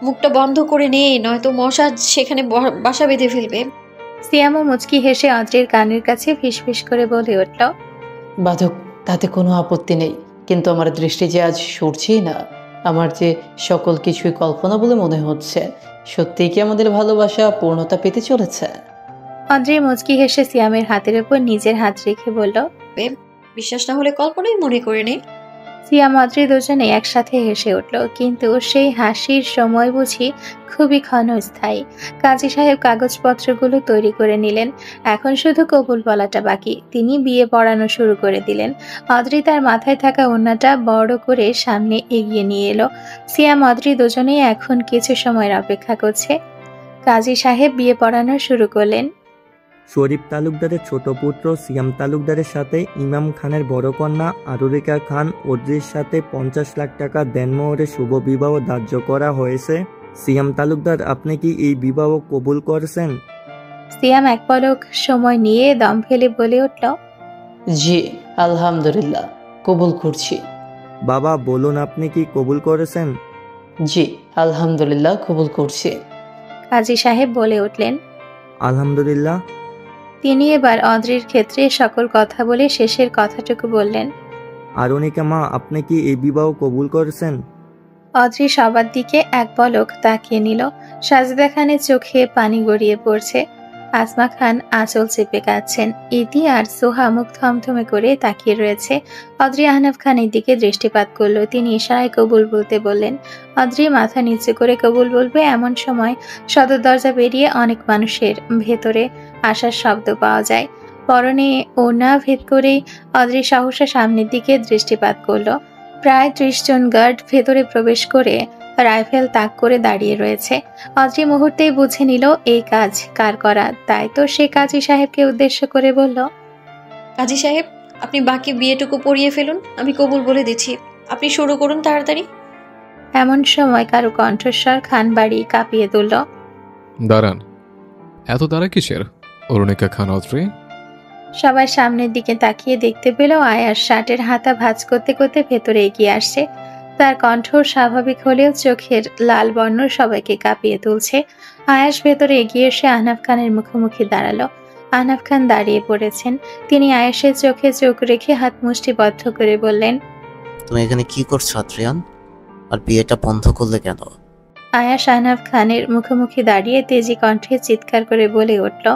মুখটা বন্ধ করে নে, নয়তো মশা সেখানে বাসা বেঁধে ফেলবে। সিয়ামও মুচকি হেসে অদ্রির কানের কাছে ফিসফিস করে বলে উঠল, বাধক, তাতে কোনো আপত্তি নেই, কিন্তু আমার দৃষ্টি যে আজ সরছেই না। আমার যে সকল কিছুই কল্পনা বলে মনে হচ্ছে। সত্যিই কি আমাদের ভালোবাসা পূর্ণতা পেতে চলেছে? অদ্রি মুচকি হেসে সিয়ামের হাতের উপর নিজের হাত রেখে বলল, বিশ্বাস না হলে কল্পনাই মনে করে নে। সিয়াম অদ্রি দুজনে একসাথে হেসে উঠল, কিন্তু সেই হাসির সময় বুঝি খুবই ক্ষণস্থায়ী। কাজী সাহেব কাগজপত্রগুলো তৈরি করে নিলেন। এখন শুধু কবুল বলাটা বাকি। তিনি বিয়ে পড়ানো শুরু করে দিলেন। অদ্রি তার মাথায় থাকা ওড়নাটা বড় করে সামনে এগিয়ে নিয়ে এলো। সিয়াম অদ্রি দুজনেই এখন কিছু সময়ের অপেক্ষা করছে। কাজী সাহেব বিয়ে পড়ানো শুরু করলেন। শরীফ তালুকদারের ছোট পুত্র সিয়াম তালুকদারের সাথে ইমাম খানের বড় কন্যা আরুরিকা খান অদ্রির সাথে 50 লাখ টাকা দেনমোহরে শুভ বিবাহ ধার্য করা হয়েছে। সিয়াম তালুকদার, আপনি কি এই বিবাহ কবুল করছেন? সিয়াম এক পলক সময় নিয়ে দম ফেলে বলে উঠল, জি, আলহামদুলিল্লাহ, কবুল করছি। বাবা বলুন, আপনি কি কবুল করেছেন? জি, আলহামদুলিল্লাহ, কবুল করছি। কাজী সাহেব বলে উঠলেন। আলহামদুলিল্লাহ। তিনি এবার অদ্রির ক্ষেত্রে সকল কথা বলে শেষের কথাটুকু বললেন। আরুনিকা মা, আপনি কি এই বিবাহ কবুল করেছেন? অদ্রি সবার দিকে এক পলক তাকিয়ে নিল। সাজেদা খানের চোখে পানি গড়িয়ে পড়ছে। আসমা খান আঁচল চেপে কাঁদছেন। ইতি আর সোহা মুখ থমথমে করে তাকিয়ে রয়েছে। অদ্রি আহনাফ খানের দিকে দৃষ্টিপাত করলো। তিনি ইশারায় কবুল বলতে বললেন। অদ্রি মাথা নিচু করে কবুল বলবে এমন সময় সদর দরজা বেরিয়ে অনেক মানুষের ভেতরে আসার শব্দ পাওয়া যায়। পরনে ওড়না ভেদ করেই অদ্রি সহসা সামনের দিকে দৃষ্টিপাত করলো। প্রায় 30 জন গার্ড ভেতরে প্রবেশ করে রাইফেল তাক করে দাঁড়িয়ে রয়েছে। অদ্রি মুহূর্তেই বুঝে নিল এই কাজ কার করা, তাই তো সে কাজী সাহেবকে উদ্দেশ্য করে বলল, কাজী সাহেব, আপনি বাকি বিয়েটুকু পড়িয়ে ফেলুন, আমি কবুল বলে দিচ্ছি। আপনি শুরু করুন তাড়াতাড়ি। এমন সময় কারো কণ্ঠস্বর খান বাড়ি কাঁপিয়ে তুলল। দাঁড়ান, এত দাঁড়া কিসের? অরুণিকা খান অদ্রি। সবাই সামনের দিকে তাকিয়ে দেখতে পেল আয়াস শার্টের হাতা ভাঁজ করতে করতে ভেতরে এগিয়ে আসছে। তার কণ্ঠ স্বাভাবিক হলেও চোখের লাল বর্ণ সবাইকে কাঁপিয়ে তুলছে। আয়াস ভেতরে এগিয়ে এসে আহনাফ খানের মুখোমুখি দাঁড়ালো। আহনাফ খান দাঁড়িয়ে পড়েছেন। তিনি আয়াসের চোখে চোখ রেখে হাত মুষ্টিবদ্ধ করে বললেন, তুমি এখানে কি করছো আদ্রিয়ান? আর বিয়েটা বন্ধ করলে কেন? আয়াস আহনাফ খানের মুখোমুখি দাঁড়িয়ে তেজি কণ্ঠে চিৎকার করে বলে উঠল,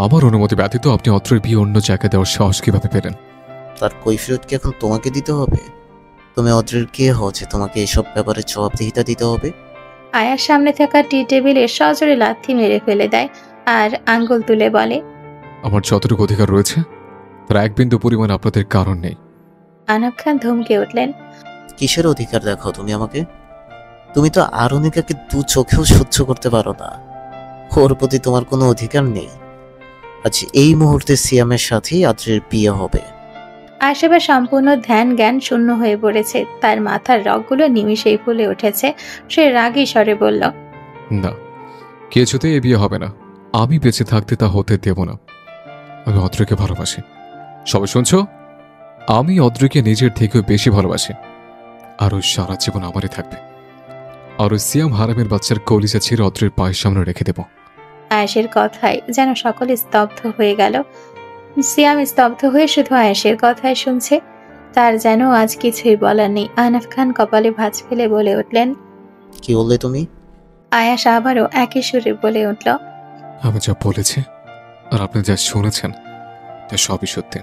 আমার অনুমতি ব্যতীত আপনি অত্রের বিয়ে অন্য জায়গায় দেওয়ার সাহস কিভাবে পেলেন? তার কৈফিয়ত কি এখন তোমাকে দিতে হবে? তুমি অদ্রির কে হচ্ছে তোমাকে এসব ব্যাপারে জবাবদিহিতা দিতে হবে? আয়ার সামনে থাকা টি টেবিলে সজোরে লাথি মেরে ফেলে দেয় আর আঙ্গুল তুলে বলে, আমার যতটুকু অধিকার রয়েছে তার এক বিন্দু পরিমাণ আপনাদের কারণ নেই। আহনাফ খান ধমকে উঠলেন, কিসের অধিকার দেখাও তুমি আমাকে? তুমি তো আরুনিকাকে দু চোখেও সহ্য করতে পারো না। ওর প্রতি তোমার কোনো অধিকার নেই। আজ এই মুহূর্তে সিয়ামের সাথেই আদ্রির বিয়ে হবে। আশেপাশে সম্পূর্ণ ধ্যান জ্ঞান শূন্য হয়ে পড়েছে। তার মাথার রগগুলো নিমিষেই ফুলে উঠেছে। সে রাগী স্বরে বলল, না, কিছুতেই এ বিয়ে হবে না। আমি বেঁচে থাকতে তা হতে দেব না। আমি অদ্রিকে ভালোবাসি। সবাই শুনছো? আমি অদ্রিকে নিজের থেকেও বেশি ভালোবাসি। আর ওই সারা জীবন আমারই থাকবে। আর ওই সিয়াম হারামের বাচ্চার কলিজা ছিঁড়ে অদ্রির পায়ের সামনে রেখে দেব। আয়েশের কথায় যেন সকলে স্তব্ধ হয়ে গেল। সিয়াম স্তব্ধ হয়ে শুধু আয়েশের কথাই শুনছে। তার যেন আজ কিছুই বলার নেই। আহনাফ খান কপালে ভাঁজ ফেলে বলে উঠলেন, কি বললে তুমি? আয়াস আবারও একই সুরে বলে উঠল, আমি যা বলেছি আর আপনি যা শুনেছেন তা সবই সত্যি।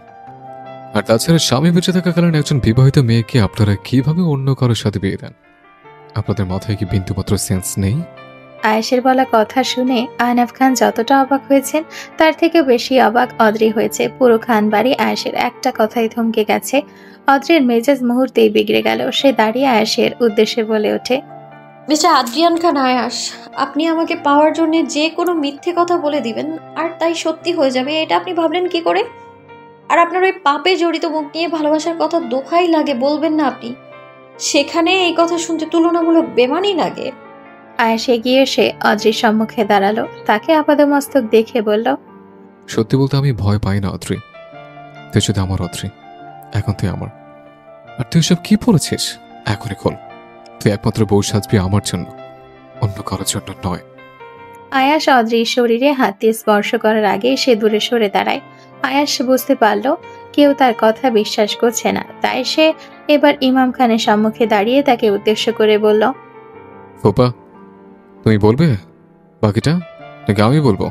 আর তাছাড়া স্বামী বেঁচে থাকাকালীন একজন বিবাহিত মেয়েকে আপনারা কিভাবে অন্য কারোর সাথে বিয়ে দেন? আপনাদের মাথায় কি বিন্দুমাত্র সেন্স নেই? আয়েশের বলা কথা শুনে আহনাফ খান যতটা অবাক হয়েছেন তার থেকে বেশি অবাক অদ্রি হয়েছে। পুরো খান বাড়ি আয়েশের একটা কথাই থমকে গেছে। অদ্রির মেজাজ মুহূর্তেই বিগড়ে গেল। সে দাঁড়িয়ে আয়েশের উদ্দেশ্যে বলে ওঠে, মিস্টার আদ্রিয়ান খান আয়াস, আপনি আমাকে পাওয়ার জন্য যে কোনো মিথ্যে কথা বলে দিবেন আর তাই সত্যি হয়ে যাবে, এটা আপনি ভাবলেন কি করে? আর আপনার ওই পাপে জড়িত মুখ নিয়ে ভালোবাসার কথা দোহাই লাগে বলবেন না আপনি? সেখানে এই কথা শুনতে তুলনামূলক বেমানি লাগে। আয়েশ এগিয়ে এসে অদ্রির সম্মুখে দাঁড়ালো। তাকে আপাদমস্তক দেখে বলল, সত্যি বলতে আমি ভয় পাই না অদ্রি। তুই যদি আমার অদ্রি, এখন তুই আমার। আর তুই সব কি পড়েছিস? এখনই খোল। তুই একমাত্র বউ সাজবি আমার জন্য, অন্য কারোর জন্য নয়। আয়াস অদ্রির শরীরে হাত দিয়ে স্পর্শ করার আগে সে দূরে সরে দাঁড়ায়। আয়াস বুঝতে পারল কেউ তার কথা বিশ্বাস করছে না, তাই সে এবার ইমাম খানের সম্মুখে দাঁড়িয়ে তাকে উদ্দেশ্য করে বলল, ফুপা, তুমি বলবে বাকিটা নাকি আমি বলবো?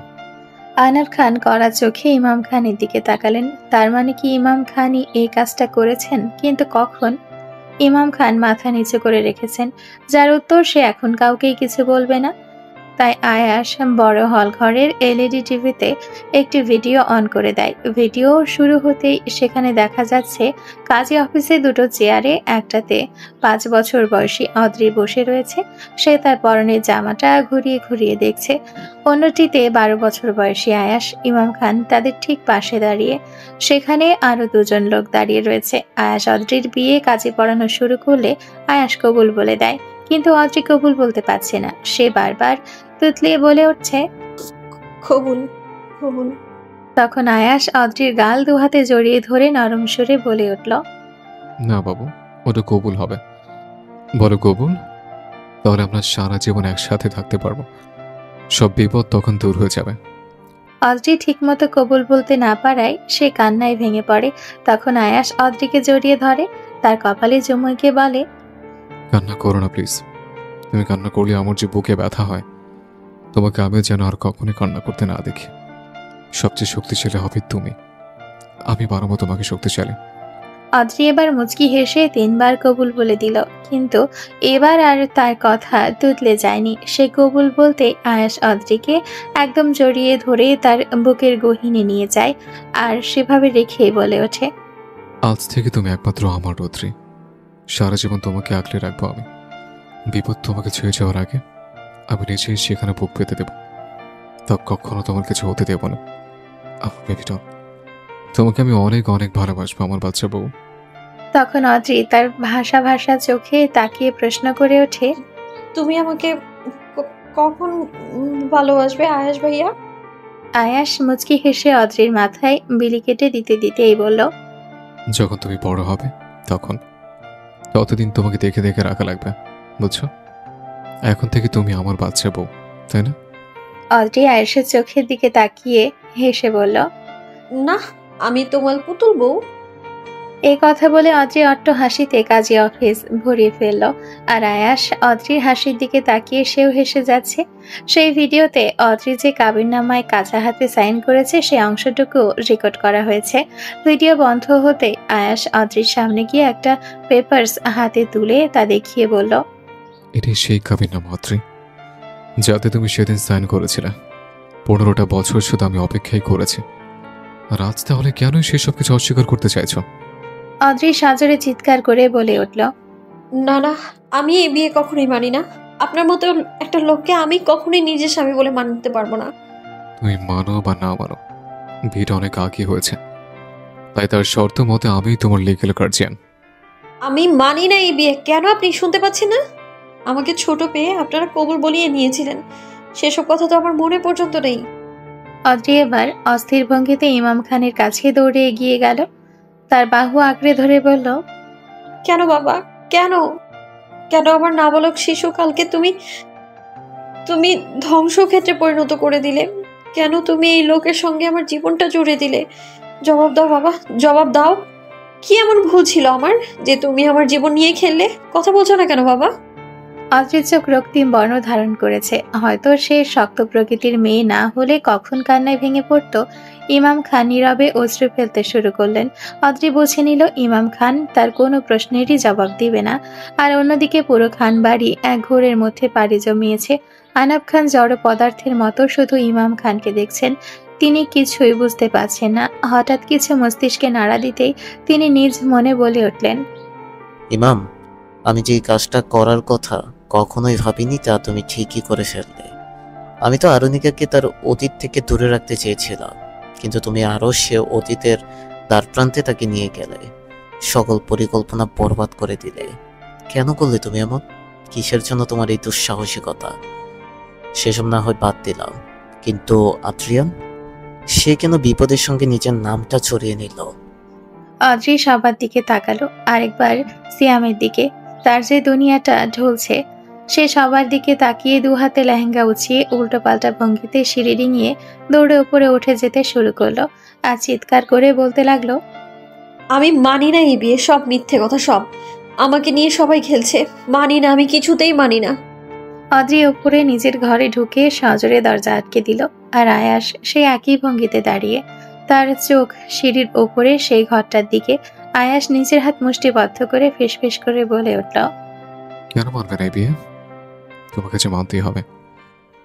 আনার খান কড়া চোখে ইমাম খানের দিকে তাকালেন। তার মানে কি ইমাম খানই এই কাজটা করেছেন? কিন্তু কখন? ইমাম খান মাথা নিচু করে রেখেছেন, যার উত্তর সে এখন কাউকেই কিছু বলবে না। তাই আয়াস বড় হল ঘরের এলইডি টিভিতে একটি ভিডিও অন করে দেয়। ভিডিও শুরু হতেই সেখানে দেখা যাচ্ছে কাজী অফিসে দুটো চেয়ারে, একটাতে 5 বছর বয়সী অদ্রি বসে রয়েছে, সে তার পরনের জামাটা ঘুরিয়ে ঘুরিয়ে দেখছে। অন্যটিতে 12 বছর বয়সী আয়াস, ইমাম খান তাদের ঠিক পাশে দাঁড়িয়ে। সেখানে আরো দুজন লোক দাঁড়িয়ে রয়েছে। আয়াস অদ্রির বিয়ে কাজে পড়ানো শুরু করলে আয়াস কবুল বলে দেয়, কিন্তু অদ্রি কবুল বলতে পারছে না। সে বারবার তুতলিয়ে বলে উঠছে, কবুল কবুল। তখন আয়াস অদ্রির গাল দুহাতে জড়িয়ে ধরে নরম সুরে বলে উঠল, না বাবু, ওটা কবুল হবে। বলো কবুল, তাহলে আমরা সারা জীবন একসাথে থাকতে পারবো। সব বিপদ তখন দূর হয়ে যাবে। অদ্রি ঠিকমতো কবুল বলতে না পারায় সে কান্নায় ভেঙে পড়ে। তখন আয়াস অদ্রিকে জড়িয়ে ধরে, তার কপালে চুমুকে বলে, কান্না করো না প্লিজ। তুমি কান্না করলে আমার যে বুকে ব্যথা হয়, তোমাকে আমিও যেন আর কখনোই কান্না করতে না দেখি। সবচেয়ে শক্তিশালী হবে তুমি, আমি বানাবো তোমাকে শক্তিশালী। অদ্রি এবার মুচকি হেসে 3 বার কবুল বলে দিল, কিন্তু এবার আর তার কথা তুতলে যায়নি। সে কবুল বলতে আয়াস অদ্রিকে একদম জড়িয়ে ধরে তার বুকের গহীনে নিয়ে যায়, আর সেভাবে রেখে বলে ওঠে, আজ থেকে তুমি একমাত্র আমার রৌদ্রি। সারা জীবন তোমাকে আগলে রাখবো আমি। বিপদ তোমাকে ছুঁয়ে যাওয়ার আগে আমি নিজেই সেখানে বুক পেতে দেব। তা কখনো তোমার কিছু হতে দেব না। বেবি ডল, তোমাকে আমি অনেক অনেক ভালোবাসবো আমার বাচ্চা বউ। তখন অদ্রি তার ভাষা ভাষা চোখে তাকিয়ে প্রশ্ন করে ওঠে, তুমি আমাকে কখন ভালোবাসবে আয়াস ভাইয়া? আয়াস মুচকি হেসে অদ্রির মাথায় বিলি কেটে দিতে দিতেই বলল, যখন তুমি বড় হবে তখন। ততদিন তোমাকে দেখে দেখে রাখা লাগবে, বুঝছো? এখন থেকে তুমি আমার বাচ্চা বউ, তাই না? অদ্রি আয়েশের চোখের দিকে তাকিয়ে হেসে বলল, না, আমি তোমার পুতুল বউ। এই কথা বলে অদ্রি অট্ট হাসিতে কাজী অফিস ভরিয়ে ফেলল, আর আয়াস অদ্রির হাসির দিকে তাকিয়ে সেও হেসে যাচ্ছে। সেই ভিডিওতে অদ্রি যে কাবিননামায় কাঁচা হাতে সাইন করেছে সেই অংশটুকু রেকর্ড করা হয়েছে। ভিডিও বন্ধ হতে আয়াস অদ্রির সামনে গিয়ে একটা পেপারস হাতে তুলে তা দেখিয়ে বলল, এটাই সেই কাবিননামা অদ্রি, যাতে তুমি সেদিন সাইন করেছিলে। 15টা বছর শুধু আমি অপেক্ষাই করেছি, আর আজ তাহলে কেনই সেসব কিছু অস্বীকার করতে চাইছো? অদ্রি সাজরে চিৎকার করে বলে উঠল, না না, আমি এই বিয়ে কখনোই মানি না। আপনার মতো একটা লোককে আমি কখনোই নিজের স্বামী বলে মানতে পারবো না। তুমি মানো বা না মানো, বিয়েটা অনেক আগে হয়েছে, তাই তার শর্ত মতে আমি তোমার লিগ্যাল গার্জিয়ান। আমি মানি না এই বিয়ে। কেন আপনি শুনতে পাচ্ছেন না? আমাকে ছোট পেয়ে আপনারা কবুল বলিয়ে নিয়েছিলেন, সেসব কথা তো আমার মনে পর্যন্ত নেই। অদ্রি এবার অস্থির ভঙ্গিতে ইমাম খানের কাছে দৌড়ে এগিয়ে গেল, তার বাহু আঁকড়ে ধরে বলল, কেন বাবা, কেন কেন আমার নাবালক শিশুকালকে তুমি তুমি ধ্বংসক্ষেত্রে পরিণত করে দিলে? কেন তুমি এই লোকের সঙ্গে আমার জীবনটা জুড়ে দিলে? জবাব দাও বাবা, জবাব দাও। কি এমন ভুল ছিল আমার যে তুমি আমার জীবন নিয়ে খেললে? কথা বলছো না কেন বাবা? অদ্রির চোখ রক্তিম বর্ণ ধারণ করেছে। হয়তো সে শক্ত প্রকৃতির মেয়ে না হলে কখন কান্নায় ভেঙে পড়তো। ইমাম খান নীরবে অশ্রু ফেলতে শুরু করলেন। অদ্রি বুঝে নিল ইমাম খান তার কোনো প্রশ্নেরই জবাব দিবে না। আর অন্যদিকে পুরো খান বাড়ি এক ঘোরের মধ্যে পাড়ি জমিয়েছে। আনাব খান জড় পদার্থের মতো শুধু ইমাম খানকে দেখছেন। তিনি কিছুই বুঝতে পারছেন না। হঠাৎ কিছু মস্তিষ্কে নাড়া দিতেই তিনি নিজ মনে বলে উঠলেন, ইমাম, আমি যে কাজটা করার কথা কখনোই ভাবিনি তা তুমি ঠিকই করে ফেললে। আমি তো আরুনিকাকে তার অতীত থেকে দূরে রাখতে চেয়েছিলাম, কিন্তু তুমি আরো সে অতীতের দ্বার প্রান্তে তাকে নিয়ে গেলে, সকল পরিকল্পনা বরবাদ করে দিলে। কেন করলে তুমি এমন? কিসের জন্য তোমার এই দুঃসাহসিকতা? সেসব না হয় বাদ দিলাম, কিন্তু আদ্রিয়ান, সে কেন বিপদের সঙ্গে নিজের নামটা ছড়িয়ে নিল? অদ্রি সবার দিকে তাকালো, আরেকবার সিয়ামের দিকে। তার যে দুনিয়াটা ঢলছে সে সবার দিকে তাকিয়ে দু হাতে লেহেঙ্গা উঁচিয়ে উল্টো পাল্টা ভঙ্গিতে সিঁড়ি ডিঙিয়ে দৌড়ে উপরে উঠে যেতে শুরু করলো আর চিৎকার করে বলতে লাগলো, আমি মানি না এই বিয়ে, সব মিথ্যে কথা, সব আমাকে নিয়ে সবাই খেলছে, মানি না, আমি কিছুতেই মানি না। অদ্রি উপরে নিজের ঘরে ঢুকে সজোরে দরজা আটকে দিল আর আয়াস সেই একই ভঙ্গিতে দাঁড়িয়ে, তার চোখ সিঁড়ির ওপরে সেই ঘরটার দিকে। আয়াস নিজের হাত মুষ্টিবদ্ধ করে ফিসফিস করে বলে উঠল, কেন মানবে না এই বিয়ে? তোমাকে যে মানতেই হবে,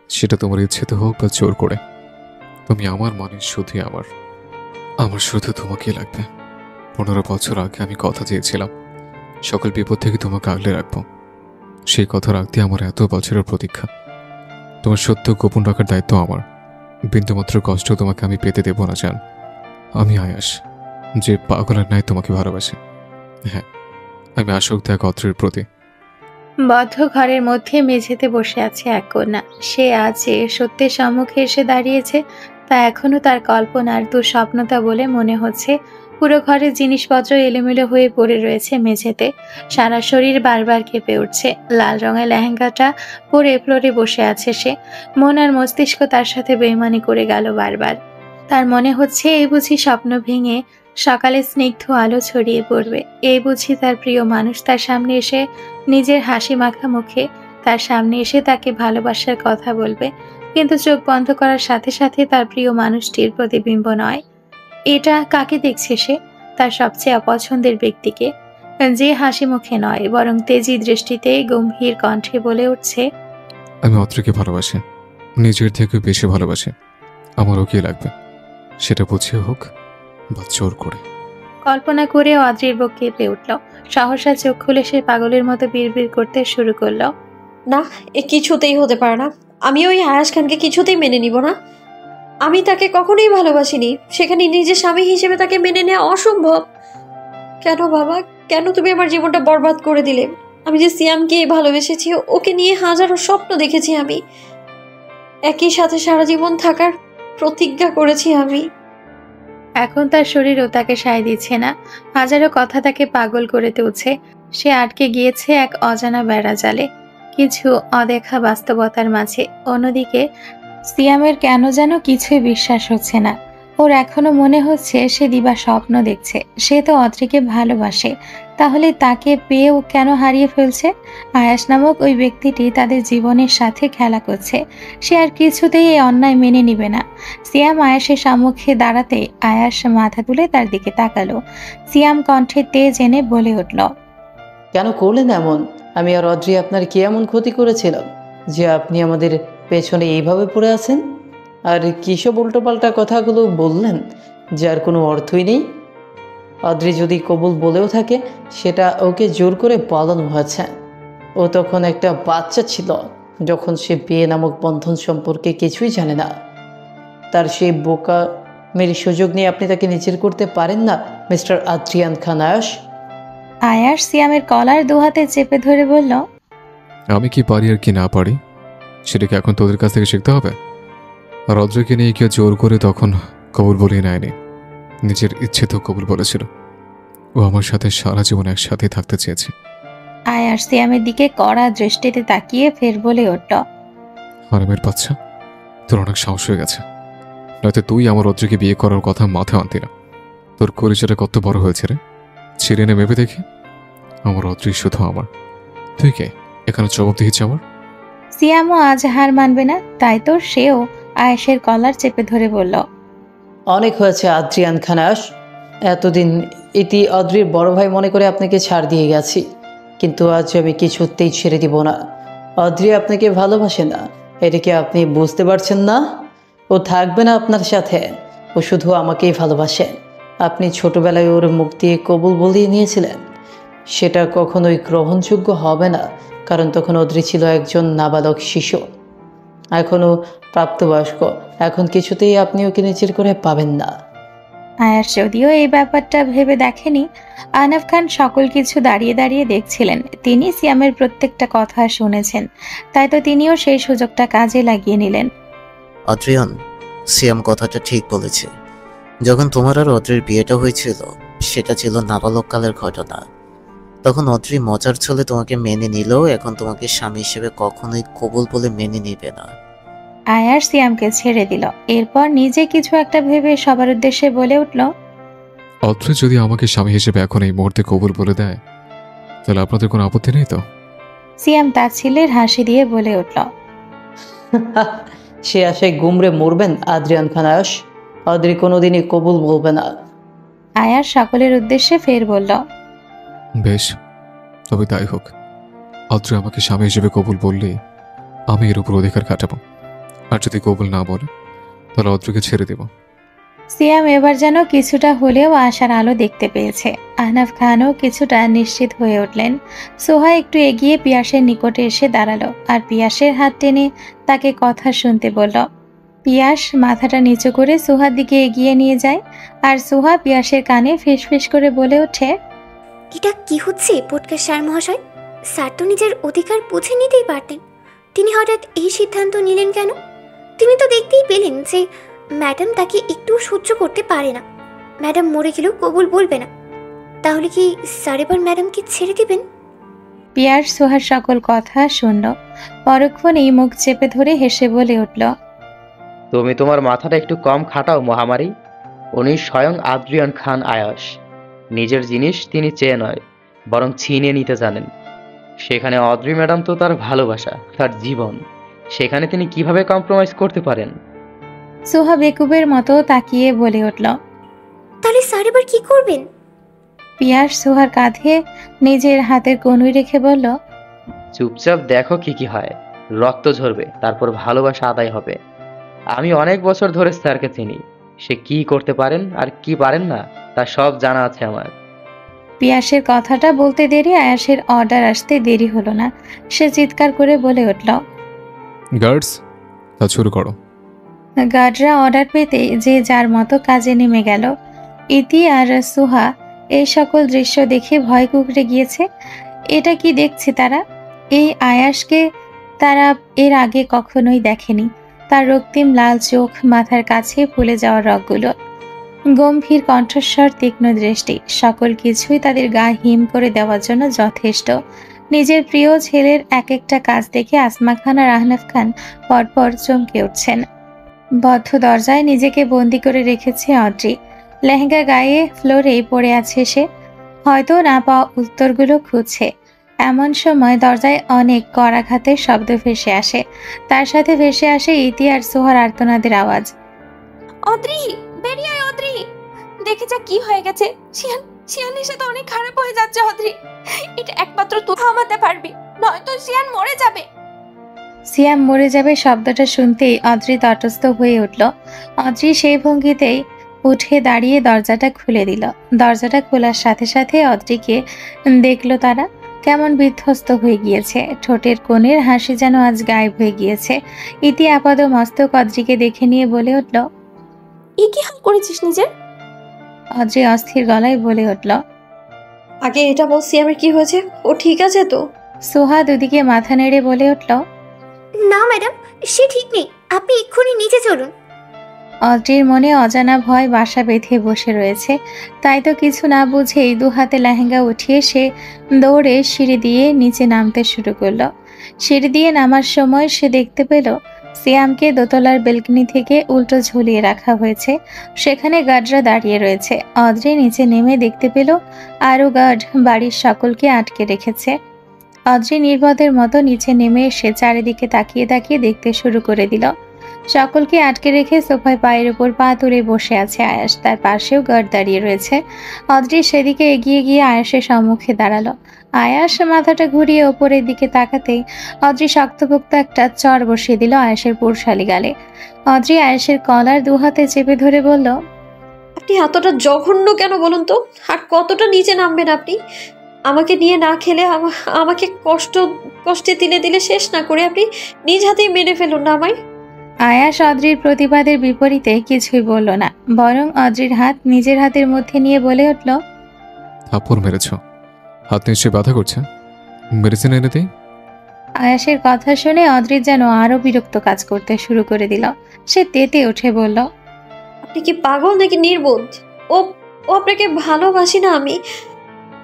সেটা তোমার ইচ্ছেতে হোক বা জোর করে। তুমি আমার মানে শুধুই আমার, আমার শুধু তোমাকেই লাগবে। 15 বছর আগে আমি কথা দিয়েছিলাম সকল বিপদ থেকে তোমাকে আগলে রাখবো। সেই কথা রাখতে আমার এত বছরের প্রতীক্ষা। তোমার সত্য গোপন রাখার দায়িত্ব আমার। বিন্দুমাত্র কষ্ট তোমাকে আমি পেতে দেব না জান। আমি আয়াস, যে পাগলের ন্যায় তোমাকে ভালোবাসে। হ্যাঁ, আমি আসক্ত এক অত্রের প্রতি। বদ্ধ ঘরের মধ্যে মেঝেতে বসে আছে এক কন্যা। সে আজ যে সত্যের সম্মুখে এসে দাঁড়িয়েছে তা এখনো তার কল্পনার দুঃস্বপ্নতা বলে মনে হচ্ছে। পুরো ঘরের জিনিসপত্র এলোমেলো হয়ে পড়ে রয়েছে মেঝেতে। সারা শরীর বারবার কেঁপে উঠছে। লাল রঙের লেহেঙ্গাটা পরে ফ্লোরে বসে আছে সে। মন আর মস্তিষ্ক তার সাথে বেইমানি করে গেল বারবার। তার মনে হচ্ছে এই বুঝি স্বপ্ন ভেঙে সকালে স্নিগ্ধ আলো ছড়িয়ে পড়বে। এই বুঝি তার প্রিয় মানুষ তার সামনে এসে নিজের হাসি মাখা মুখে তার সামনে এসে তাকে ভালোবাসার কথা বলবে, কিন্তু চোখ বন্ধ করার সাথে সাথে তার প্রিয় মানুষটির প্রতিবিম্ব নয়। এটা কাকে দেখছে সে? তার সবচেয়ে অপছন্দের ব্যক্তিকে, যে হাসি মুখে নয় বরং তেজি দৃষ্টিতে গম্ভীর কণ্ঠে বলে উঠছে, আমি অত্রকে ভালোবাসি, নিজের থেকে বেশি ভালোবাসি। আমার ওকে লাগবে, সেটা বুঝিয়ে হোক বা জোর করে। কল্পনা করে অদ্রির বুক কেঁপে উঠল। সহসা চোখ খুলে সে পাগলের মতো বিড়বিড় করতে শুরু করলো, না, এ কিছুতেই হতে পারে না। আমি ওই আয়াস খানকে কিছুতেই মেনে নিব না। আমি তাকে কখনোই ভালোবাসিনি, সেখানে নিজের স্বামী হিসেবে তাকে মেনে নেওয়া অসম্ভব। কেন বাবা, কেন তুমি আমার জীবনটা বরবাদ করে দিলে? আমি যে সিয়ামকে ভালোবেসেছি, ওকে নিয়ে হাজারো স্বপ্ন দেখেছি, আমি একই সাথে সারা জীবন থাকার প্রতিজ্ঞা করেছি আমি। এখন তার শরীরও তাকে সায় দিচ্ছে না। হাজারো কথা তাকে পাগল করে তুলছে। সে আটকে গিয়েছে এক অজানা বেড়াজালে, কিছু অদেখা বাস্তবতার মাঝে। অন্যদিকে সিয়ামের কেন যেন কিছুই বিশ্বাস হচ্ছে না। ওর এখনো মনে হচ্ছে সে দিবা স্বপ্ন দেখছে। সে তো অদ্রিকে ভালোবাসে, তাহলে তাকে পেয়েও কেন হারিয়ে ফেলছে? আয়াস নামক ওই ব্যক্তিটি তাদের জীবনের সাথে খেলা করছে। সে আর কিছুতেই এই অন্যায় মেনে নিবে না। সিয়াম আয়াসের সম্মুখে দাঁড়াতে আয়াস মাথা তুলে তার দিকে তাকালো। সিয়াম কণ্ঠে তেজ এনে বলে উঠল, কেন করলেন এমন? আমি আর অদ্রি আপনার কি এমন ক্ষতি করেছিলাম যে আপনি আমাদের পেছনে এইভাবে পড়ে আছেন? আর কিসব উল্টোপাল্টা কথাগুলো বললেন যার কোনো অর্থই নেই। অদ্রি যদি কবুল বলেও থাকে, সেটা ওকে জোর করে বলানো হয়েছে। ও তখন একটা বাচ্চা ছিল, যখন সে বিয়ে নামক বন্ধন সম্পর্কে কিছুই জানে না। তার সেই বোকা মেরি সুযোগ নিয়ে আপনি তাকে নিজের করতে পারেন না মিস্টার আদ্রিয়ান খান আয়াস। আয়াস সিয়ামের কলার দুহাতে চেপে ধরে বলল, আমি কি পারি আর কি না পারি সেটাকে এখন তোদের কাছ থেকে শিখতে হবে। আর অদ্রকে নিয়ে কেউ জোর করে তখন কবুল বলিয়ে নেয়নি, নিজের ইচ্ছে তো কবুল বলেছিল। ও আমার সাথে সারা জীবন একসাথে থাকতে চেয়েছে। আয়াস সিয়ামের দিকে কড়া দৃষ্টিতে তাকিয়ে ফের বলে উঠল, হারামের বাচ্চা, তোর অনেক সাহস হয়ে গেছে। নয়তো তুই আমার অদ্রকে বিয়ে করার কথা মাথায় আনতি না। তোর কলিজাটা কত বড় হয়েছে রে, ছিঁড়ে নে ভেবে দেখি। আমার অদ্রি শুধু আমার, তুই কে এখানে জবাব দিয়েছে আমার? সিয়ামও আজ হার মানবে না, তাই তো সেও আয়েশের কলার চেপে ধরে বলল, অনেক হয়েছে আদ্রিয়ান খান আয়াস। এতদিন এটি অদ্রির বড় ভাই মনে করে আপনাকে ছাড় দিয়ে গেছি, কিন্তু আজ আমি কিছুতেই ছেড়ে দিব না। অদ্রি আপনাকে ভালোবাসে না, এটা কি আপনি বুঝতে পারছেন না? ও থাকবে না আপনার সাথে, ও শুধু আমাকেই ভালোবাসে। আপনি ছোটবেলায় ওর মুখ দিয়ে কবুল বলিয়ে নিয়েছিলেন, সেটা কখনোই গ্রহণযোগ্য হবে না, কারণ তখন অদ্রি ছিল একজন নাবালক শিশু। এখনও প্রাপ্তবয়স্ক, এখন কিছুতেই আপনি ওকে নিজের করে পাবেন না। আয়াস যদিও এই ব্যাপারটা ভেবে দেখেনি। আনাফ খান সকল কিছু দাঁড়িয়ে দাঁড়িয়ে দেখছিলেন। তিনি সিয়ামের প্রত্যেকটা কথা শুনেছেন, তাই তো তিনিও সেই সুযোগটা কাজে লাগিয়ে নিলেন। অদ্রিয়ান, সিয়াম কথাটা ঠিক বলেছে। যখন তোমার আর অদ্রির বিয়েটা হয়েছিল, সেটা ছিল নাবালক কালের ঘটনা। তখন অদ্রি মজার ছলে তোমাকে মেনে নিলেও এখন তোমাকে স্বামী হিসেবে কখনোই কবুল বলে মেনে নিবে না। আয়াস সিয়ামকে ছেড়ে দিল। এরপর নিজে কিছু একটা ভেবে সবার উদ্দেশ্যে বলে উঠল, অদ্রি যদি আমাকে স্বামী হিসেবে এখন এই মুহূর্তে কবুল বলে দেয়, তাহলে আপনাদের কোনো আপত্তি নেই তো? সিয়াম তার ছেলের হাসি দিয়ে বলে উঠল, সে আশায় গুমরে মরবেন আদ্রিয়ান খান আয়াস। অদ্রি কোনোদিনই কবুল বলবে না। আয়াস সকলের উদ্দেশ্যে ফের বলল, বেশ, তবে তাই হোক। অদ্রি আমাকে স্বামী হিসেবে কবুল বললে আমি এর উপর অধিকার কাটাবো, আর যদি কবুল না বলে তাহলে অদ্রিকে ছেড়ে দেব। সিয়াম এবার যেন কিছুটা হলেও আশার আলো দেখতে পেয়েছে। আহনাফ খানও কিছুটা নিশ্চিত হয়ে উঠলেন। সোহা একটু এগিয়ে পিয়াসের নিকটে এসে দাঁড়ালো আর পিয়াসের হাত টেনে তাকে কথা শুনতে বলল। পিয়াস মাথাটা নিচু করে সোহার দিকে এগিয়ে নিয়ে যায় আর সোহা পিয়াসের কানে ফিসফিস করে বলে ওঠে, এটা কি হচ্ছে পটকার স্যার মহাশয়? স্যার তো নিজের অধিকার বুঝে নিতেই পারতেন, তিনি হঠাৎ এই সিদ্ধান্ত নিলেন কেন? তিনি তো দেখতেই পেলেন যে ম্যাডাম তাকে একটু সহ্য করতে পারে না। ম্যাডাম মরে গেলেও কবুল বলবে না। তাহলে কি স্যার এবার ম্যাডামকে ছেড়ে দিবেন? পিয়াস সোহার সকল কথা শুনল। পরক্ষণেই মুখ চেপে ধরে হেসে বলে উঠল, তুমি তোমার মাথাটা একটু কম খাটাও মহামারী। উনি স্বয়ং আদ্রিয়ান খান আয়াস। নিজের জিনিস তিনি চেয়ে নয়, বরং ছিনিয়ে নিতে জানেন। সেখানে অদ্রি ম্যাডাম তো তার ভালোবাসা, তার জীবন, সেখানে তিনি কিভাবে কম্প্রোমাইজ করতে পারেন? সোহা বেকুবের মতো তাকিয়ে বলে উঠল। তাহলে স্যার এবার কি করবেন? পিয়াস সোহার কাঁধে নিজের হাতের কনুই রেখে বলল, চুপচাপ দেখো কি কি হয়। রক্ত ঝরবে, তারপর ভালোবাসা আদায় হবে। আমি অনেক বছর ধরে স্যারকে চিনি। সে কি করতে পারেন আর কি পারেন না তা সব জানা আছে আমার। পিয়াসের কথাটা বলতে দেরি আয়াসের অর্ডার আসতে দেরি হলো না। সে চিৎকার করে বলে উঠল, গার্ডস, কাজ শুরু করো। গার্ডরা অর্ডার পেতে যে যার মতো কাজে নেমে গেল। ইতি আর সুহা এই সকল দৃশ্য দেখে ভয় কুঁকড়ে গিয়েছে। এটা কি দেখছে তারা? এই আয়াসকে তারা এর আগে কখনোই দেখেনি। তার রক্তিম লাল চোখ, মাথার কাছে ফুলে যাওয়া রগগুলো, গম্ভীর কণ্ঠস্বর, তীক্ষ্ণ দৃষ্টি, সকল কিছুই তাদের গা হিম করে দেওয়ার জন্য যথেষ্ট। নিজের প্রিয় ছেলের এক একটা কাজ দেখে আসমা খান আর আহনাফ খান পরপর চমকে উঠছেন। বদ্ধ দরজায় নিজেকে বন্দি করে রেখেছে অদ্রি। লেহেঙ্গা গায়ে ফ্লোরে পড়ে আছে সে, হয়তো না পাওয়া উত্তরগুলো খুঁজছে। এমন সময় দরজায় অনেক করাঘাতের শব্দ ভেসে আসে। তার সাথে ভেসে আসে ইতি আর সোহার আর্তনাদের আওয়াজ। অদ্রি, বেরিয়ে আয় অদ্রি, দেখে যা কি হয়ে গেছে। শিয়ানের সাথে অনেক খারাপ হয়ে যাচ্ছে অদ্রি। এটা একমাত্র তুই থামাতে পারবি, নয়তো শিয়ান মরে যাবে। সিয়াম মরে যাবে শব্দটা শুনতেই অদ্রি তটস্থ হয়ে উঠল। অদ্রি সেই ভঙ্গিতেই উঠে দাঁড়িয়ে দরজাটা খুলে দিল। দরজাটা খোলার সাথে সাথে অদ্রিকে দেখলো তারা। কেমন বিধ্বস্ত হয়ে গিয়েছে, ঠোঁটের কোণের হাসি যেন আজ গায়েব হয়ে গিয়েছে। ইতি আপাদ মস্তক অদ্রিকে দেখে নিয়ে বলে উঠল, এ কি হাল করেছিস নিজের? অদ্রি অস্থির গলায় বলে উঠল, আগে এটা বল সিয়ামের কি হয়েছে? ও ঠিক আছে তো? সোহা দুদিকে মাথা নেড়ে বলে উঠল, না ম্যাডাম, সে ঠিক নেই, আপনি এক্ষুনি নিচে চলুন। অদ্রির মনে অজানা ভয় বাসা বেঁধে বসে রয়েছে। তাই তো কিছু না বুঝেই দু হাতে লেহেঙ্গা উঠিয়ে সে দৌড়ে সিঁড়ি দিয়ে নিচে নামতে শুরু করলো। সিঁড়ি দিয়ে নামার সময় সে দেখতে পেল সিয়ামকে দোতলার বেলকনি থেকে উল্টো ঝুলিয়ে রাখা হয়েছে। সেখানে গার্ডরা দাঁড়িয়ে রয়েছে। অদ্রি নিচে নেমে দেখতে পেল আরও গার্ড বাড়ির সকলকে আটকে রেখেছে। অদ্রি নির্বোধের মতো নিচে নেমে এসে চারিদিকে তাকিয়ে তাকিয়ে দেখতে শুরু করে দিল। সকলকে আটকে রেখে সোফায় পায়ের উপর পা তুলে বসে আছে আয়াস। তার পাশেও গার্ড দাঁড়িয়ে রয়েছে। অদ্রি সেদিকে এগিয়ে গিয়ে আয়াসের সম্মুখে দাঁড়ালো। আয়াস মাথাটা ঘুরিয়ে ওপরের দিকে তাকাতেই অদ্রি শক্তপোক্ত একটা চড় বসিয়ে দিল আয়াসের পুরশালী গালে। অদ্রি আয়াসের কলার দু হাতে চেপে ধরে বলল, আপনি এতটা জঘন্য কেন বলুন তো? আর কতটা নিচে নামবেন আপনি? আমাকে নিয়ে না খেলে আমাকে কষ্টে দিলে দিলে শেষ না করে আপনি নিজ হাতেই মেরে ফেলুন না আমায়। আয়াস অদ্রির প্রতিবাদের বিপরীতে কিছুই বলল না, বরং অদ্রির হাত নিজের হাতের মধ্যে নিয়ে বলে উঠল, থাপ্পড় মেরেছ, হাত নিশ্চয়ই ব্যথা করছে, মেডিসিন এনে দিই। আয়াসের কথা শুনে অদ্রির যেন আরো বিরক্ত কাজ করতে শুরু করে দিল। সে তেতে উঠে বলল, আপনি কি পাগল নাকি নির্বোধ? ও ও আপনাকে ভালোবাসি না আমি।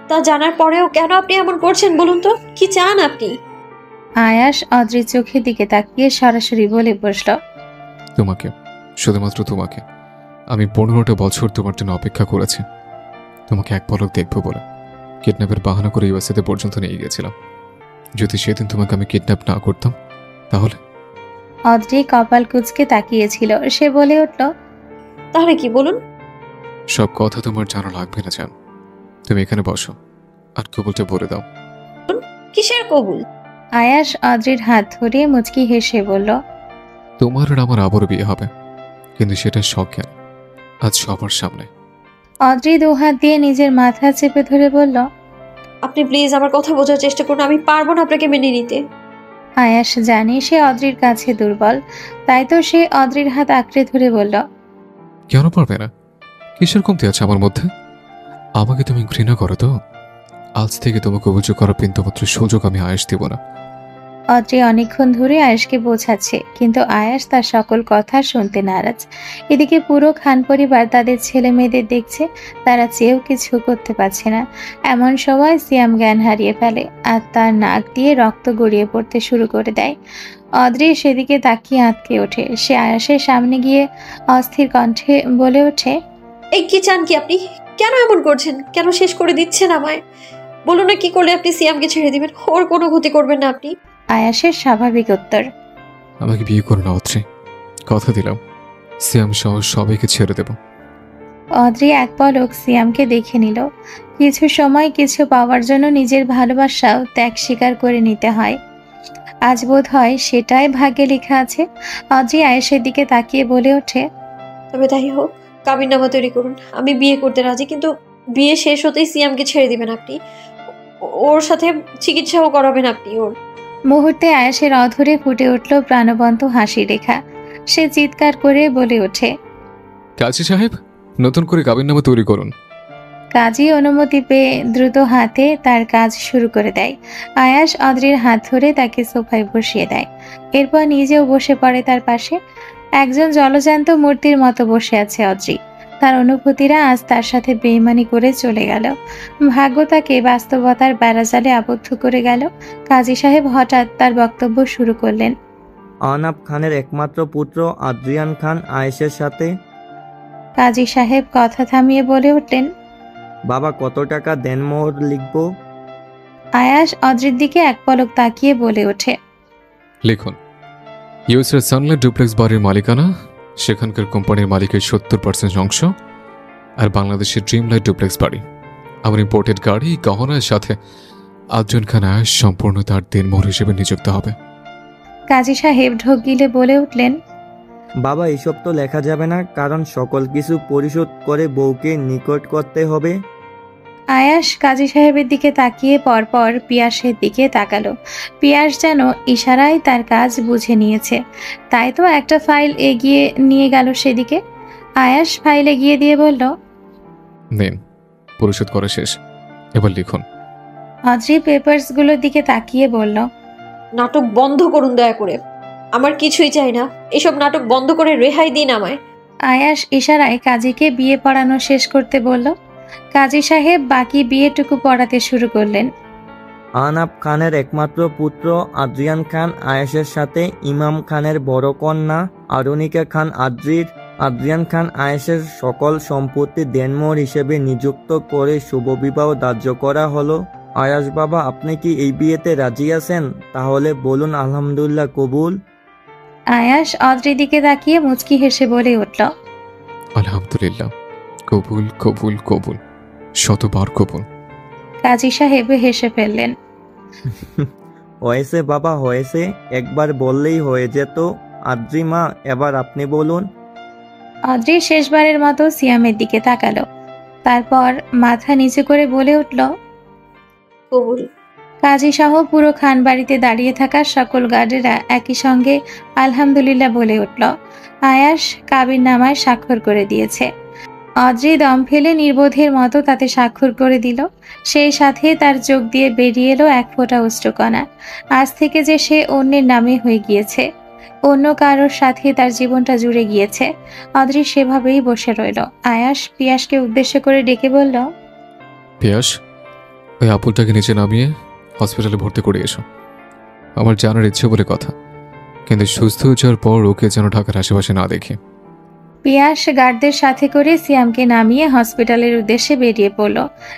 তা জানার পরেও কেন আপনি এমন করছেন বলুন তো? কি চান আপনি? আয়াস অদ্রির চোখের দিকে তাকিয়ে সরাসরি বলে বসল, তোমাকে, শুধুমাত্র তোমাকে। আমি 15টা বছর তোমার জন্য অপেক্ষা করেছি, তোমাকে এক পলক দেখবো বলে। কিডন্যাপের বাহানা করে ইউএসএতে পর্যন্ত নিয়ে গিয়েছিলাম। যদি সেদিন তোমাকে আমি কিডন্যাপ না করতাম তাহলে? অদ্রি কপাল কুঁচকে তাকিয়েছিল। সে বলে উঠল, তাহলে কি বলুন? সব কথা তোমার জানা লাগবে না জান। তুমি এখানে বসো আর কবুলটা বলে দাও। কিসের কবুল? আয়াস অদ্রির হাত ধরে মুচকি হেসে বলল, তোমার আর আমার আবারও বিয়ে হবে, কিন্তু সেটা সজ্ঞান, আজ সবার সামনে। অদ্রি দুহাত দিয়ে নিজের মাথা চেপে ধরে বলল, আপনি প্লিজ আমার কথা বোঝার চেষ্টা করুন, আমি পারবো না আপনাকে মেনে নিতে। আয়াস জানে সে অদ্রির কাছে দুর্বল, তাই তো সে অদ্রির হাত আঁকড়ে ধরে বলল, কেন পারবে না? কিসের কমতি আছে আমার মধ্যে? আমাকে তুমি ঘৃণা করো তো? আজ থেকে তোমাকে অভিযোগ করার বিন্দুমাত্র সুযোগ আমি আয়েশ দিব না। অদ্রি অনেকক্ষণ ধরে আয়েশকে বোঝাচ্ছে, কিন্তু আয়াস তার সকল কথা শুনতে নারাজ। এদিকে পুরো খান পরিবার তাদের ছেলে মেয়েদের দেখছে, তারা চেয়েও কিছু করতে পারছে না। এমন সময় সিয়াম জ্ঞান হারিয়ে ফেলে আর তার নাক দিয়ে রক্ত গড়িয়ে পড়তে শুরু করে দেয়। অদ্রি সেদিকে তাকিয়ে আঁতকে ওঠে। সে আয়াসের সামনে গিয়ে অস্থির কণ্ঠে বলে ওঠে, এই কি চান কি আপনি? কেন এমন করছেন? কেন শেষ করে দিচ্ছেন আমায়? বলুন না, কি করলে আপনি সিয়ামকে ছেড়ে দিবেন? ওর কোনো ক্ষতি করবেন না আপনি? আয়াসের স্বাভাবিক উত্তর, আমাকে বিয়ে করো না অত্রি, কথা দিলাম সিয়াম সহ সবাইকে ছেড়ে দেব। অদ্রি এক পলক সিয়ামকে দেখে নিল। কিছু সময় কিছু পাওয়ার জন্য নিজের ভালোবাসাও ত্যাগ স্বীকার করে নিতে হয়। আজ বোধ হয় সেটাই ভাগ্যে লেখা আছে। অদ্রি আয়েশের দিকে তাকিয়ে বলে ওঠে, তবে তাই হোক, কাবিননামা তৈরি করুন। আমি বিয়ে করতে রাজি, কিন্তু বিয়ে শেষ হতেই সিয়ামকে ছেড়ে দিবেন আপনি। ওর সাথে চিকিৎসাও করাবেন আপনি ওর। মুহূর্তে আয়েশের অধরে ফুটে উঠল প্রাণবন্ত হাসি রেখা। সে চিৎকার করে বলে ওঠে, কাজী সাহেব, নতুন করে কাবিননামা তৈরি করুন। কাজী অনুমতি পেয়ে দ্রুত হাতে তার কাজ শুরু করে দেয়। আয়াস অদ্রির হাত ধরে তাকে সোফায় বসিয়ে দেয়। এরপর নিজেও বসে পড়ে তার পাশে। একজন জলজান্ত মূর্তির মতো বসে আছে অদ্রি। তার অনুভূতিরা আজ তার সাথে বেইমানি করে চলে গেল। ভাগ্য তাকে বাস্তবতার বেড়াজালে আবদ্ধ করে গেল। কাজী সাহেব হঠাৎ তার বক্তব্য শুরু করলেন। আনাব খানের একমাত্র পুত্র আদ্রিয়ান খান আয়েশের সাথে। কাজী সাহেব কথা থামিয়ে বলে উঠলেন, বাবা কত টাকা দেনমোহর লিখব? আয়াস অদ্রির দিকে এক পলক তাকিয়ে বলে ওঠে, লিখুন, ইউএসের সানলাইট ডুপ্লেক্স বাড়ির মালিকানা, সেখানকার কোম্পানির মালিকের 70% অংশ, আর বাংলাদেশের ড্রিম লাইট ডুপ্লেক্স বাড়ি, আমার ইম্পোর্টেড গাড়ি, গহনার সাথে আদ্রিয়ান খান আয়েশ সম্পূর্ণ তার দেনমোহর হিসেবে নিযুক্ত হবে। কাজী সাহেব ঢোক গিলে বলে উঠলেন, বাবা এসব তো লেখা যাবে না, কারণ সকল কিছু পরিশোধ করে বউকে নিকট করতে হবে। আয়াস কাজী সাহেবের দিকে তাকিয়ে পরপর পিয়াসের দিকে তাকালো। পিয়াস যেন ইশারায় তার কাজ বুঝে নিয়েছে, তাই তো একটা ফাইল এগিয়ে নিয়ে গেল সেদিকে। আয়াস ফাইল এগিয়ে দিয়ে বলল, নিন, পরিশোধ করা শেষ, এবার লিখুন। অদ্রি পেপারসগুলোর দিকে তাকিয়ে বলল, নাটক বন্ধ করুন দয়া করে। আমার কিছুই চাই না, এসব নাটক বন্ধ করে রেহাই দিন আমায়। আয়াস ইশারায় কাজীকে বিয়ে পড়ানো শেষ করতে বলল। কাজী সাহেব বাকি বিয়েটুকু পড়াতে শুরু করলেন। আনাব খানের একমাত্র পুত্র আদ্রিয়ান খান আয়েশের সাথে ইমাম খানের বড় কন্যা আরুনিকা খান আদ্রিয়ান খান আয়েশের সকল সম্পত্তি দেনমোহর হিসেবে নিযুক্ত করে শুভবিবাহ ধার্য করা হলো। আয়াস বাবা, আপনি কি এই বিয়েতে রাজি আছেন? তাহলে বলুন আলহামদুলিল্লাহ, কবুল। আয়াস অদ্রির দিকে তাকিয়ে মুচকি হেসে বলে উঠল, আলহামদুলিল্লাহ, কবুল কবুল কবুল, শতবার কবুল। কাজী সাহেব হেসে ফেললেন। হয়েছে বাবা হয়েছে, একবার বললেই হয়ে যেত। আদ্রি মা, এবার আপনি বলুন। অদ্রি শেষবারের মতো সিয়ামের দিকে তাকালো, তারপর মাথা নিচু করে বলে উঠল, কবুল। কাজী সহ পুরো খান বাড়িতে দাঁড়িয়ে থাকা সকল গার্ডেরা একই সঙ্গে আলহামদুলিল্লাহ বলে উঠল। আয়াস কাবিননামায় স্বাক্ষর করে দিয়েছে। অদ্রি দম ফেলে নির্বোধের মতো তাতে স্বাক্ষর করে দিল। সেই সাথে তার চোখ দিয়ে বেরিয়ে এলো এক ফোঁটা অশ্রুকণা। আজ থেকে যে সে অন্যের নামে হয়ে গিয়েছে, অন্য কারোর সাথে তার জীবনটা জুড়ে গিয়েছে। অদ্রি সেভাবেই বসে রইল। আয়াস পিয়াসকে উদ্দেশ্য করে ডেকে বলল, পিয়াস, ওই আপুলটাকে নিচে নামিয়ে হসপিটালে ভর্তি করে এসো। আমার জানার ইচ্ছে বলে কথা, কিন্তু সুস্থ হয়ে যাওয়ার পর ওকে যেন ঢাকার আশেপাশে না দেখে। পিয়াস গার্ডদের সাথে করে সিয়ামকে নামিয়ে হসপিটালের উদ্দেশ্যে বেরিয়ে পড়ল।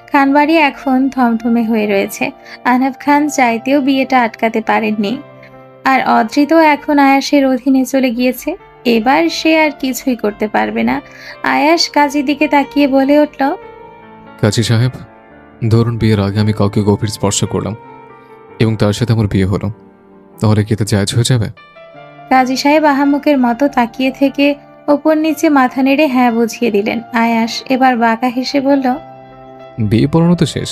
খানবাড়ি এখন থমথমে হয়ে রয়েছে। আহনাফ খান চাইতেও বিয়েটা আটকাতে পারেননি। আর অদ্রি তো এখন আয়াসের অধীনে চলে গিয়েছে। এবার সে আর কিছুই করতে পারবে না। আয়াস কাজীর দিকে তাকিয়ে বলে উঠল, কাজী সাহেব, ধরুন বিয়ের আগে আমি কাউকে গভীর স্পর্শ করলাম এবং তার সাথে আমার বিয়ে হলো, তাহলে কি এটা জায়েজ হয়ে যাবে? কাজী সাহেব আহাম্মকের মতো তাকিয়ে থেকে ওপর নিচে মাথা নেড়ে হ্যাঁ বুঝিয়ে দিলেন। আয়াস এবার বাঁকা হেসে বলল, বিয়ে পড়ানো তো শেষ,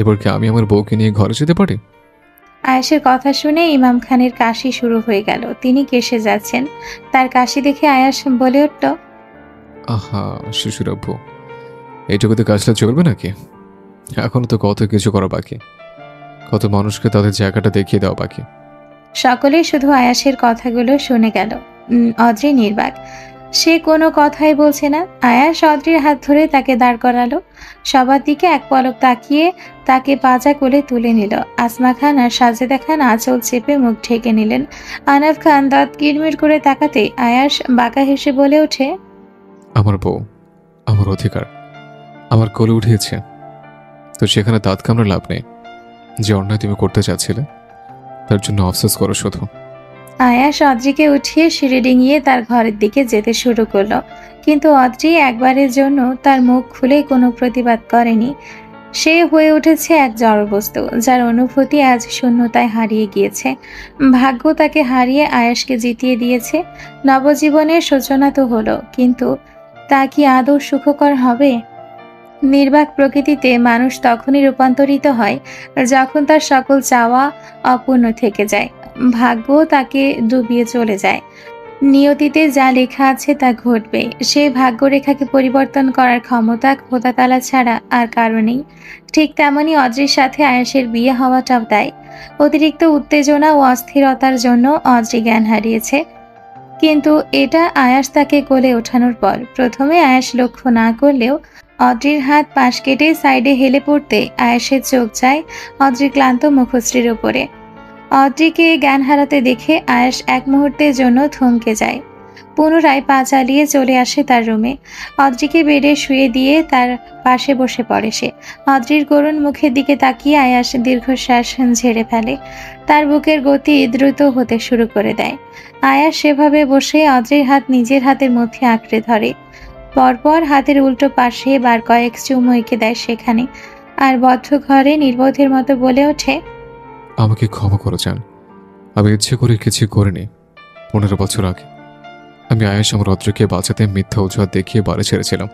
এবার কি আমি আমার বউকে নিয়ে ঘরে যেতে পারি? আয়াসের কথা শুনে ইমাম খানের কাশি শুরু হয়ে গেল। তিনি কেসে যাচ্ছেন। তার কাশি দেখে আয়াস বলে উঠল, আহা শিশুর আব্বু, এইটুকুতে কাজটা চলবে নাকি? এখনো তো কত কিছু করা বাকি, কত মানুষকে তাদের জায়গাটা দেখিয়ে দেওয়া বাকি। সকলেই শুধু আয়াসের কথাগুলো শুনে গেল। অদ্রি নির্বাক, সে কোনো কথাই বলছে না। আয়াস অদ্রির হাত ধরে তাকে দাঁড় করালো। সবার দিকে এক পলক তাকিয়ে তাকে পাজা কোলে তুলে নিল। আসমা খান আর সাজেদা খান আঁচল চেপে মুখ ঢেকে নিলেন। আহনাফ খান দাঁত কিরমির করে তাকাতে আয়াস বাঁকা হেসে বলে ওঠে, আমার বউ, আমার অধিকার, আমার কোলে উঠিয়েছে, তো সেখানে দাঁত কামড়ে লাভ নেই। যে অন্যায় তুমি করতে চাচ্ছিলে তার জন্য আফসোস করো শুধু। আয়াস অদ্রিকে উঠিয়ে সিঁড়ি ডিঙিয়ে তার ঘরের দিকে যেতে শুরু করলো, কিন্তু অদ্রি একবারের জন্য তার মুখ খুলে কোনো প্রতিবাদ করেনি। সে হয়ে উঠেছে এক জড়বস্তু, যার অনুভূতি আজ শূন্যতায় হারিয়ে গিয়েছে। ভাগ্য তাকে হারিয়ে আয়াসকে জিতিয়ে দিয়েছে। নবজীবনের সূচনা তো হলো, কিন্তু তা কি আদৌ সুখকর হবে? নির্বাক প্রকৃতিতে মানুষ তখনই রূপান্তরিত হয় যখন তার সকল চাওয়া অপূর্ণ থেকে যায়, ভাগ্য তাকে ডুবিয়ে চলে যায়। নিয়তিতে যা লেখা আছে তা ঘটবে। সেই ভাগ্যরেখাকে পরিবর্তন করার ক্ষমতা খোদাতালা ছাড়া আর কারো নেই। ঠিক তেমনি অদ্রির সাথে আয়াসের বিয়ে হওয়াটাও তাই। অতিরিক্ত উত্তেজনা ও অস্থিরতার জন্য অদ্রি জ্ঞান হারিয়েছে। কিন্তু এটা আয়াস তাকে কোলে ওঠানোর পর। প্রথমে আয়াস লক্ষ্য না করলেও অদ্রির হাত পাশ কেটে সাইডে হেলে পড়তে আয়াসের চোখ যায় অদ্রির ক্লান্ত মুখশ্রীর উপরে। অদ্রিকে জ্ঞান হারাতে দেখে আয়াস এক মুহূর্তের জন্য থমকে যায়। পুনরায় পা চালিয়ে চলে আসে তার রুমে। অদ্রিকে বেডে শুয়ে দিয়ে তার পাশে বসে পড়ে সে। অদ্রির করুণ মুখের দিকে তাকিয়ে আয়াস দীর্ঘশ্বাস ঝেড়ে ফেলে। তার বুকের গতি দ্রুত হতে শুরু করে দেয়। আয়াস সেভাবে বসে অদ্রির হাত নিজের হাতের মধ্যে আঁকড়ে ধরে। পরপর হাতের উল্টো পাশে বার কয়েক চুমু এঁকে দেয় সেখানে, আর বদ্ধ ঘরে নির্বোধের মতো বলে ওঠে, আমাকে ক্ষমা করে যান, আমি ইচ্ছে করে কিছু করিনি। 15 বছর আগে আমি আয়াস আমার অদ্রিকে বাঁচাতে মিথ্যা অজুহাত দেখিয়ে বাড়ি ছেড়েছিলাম।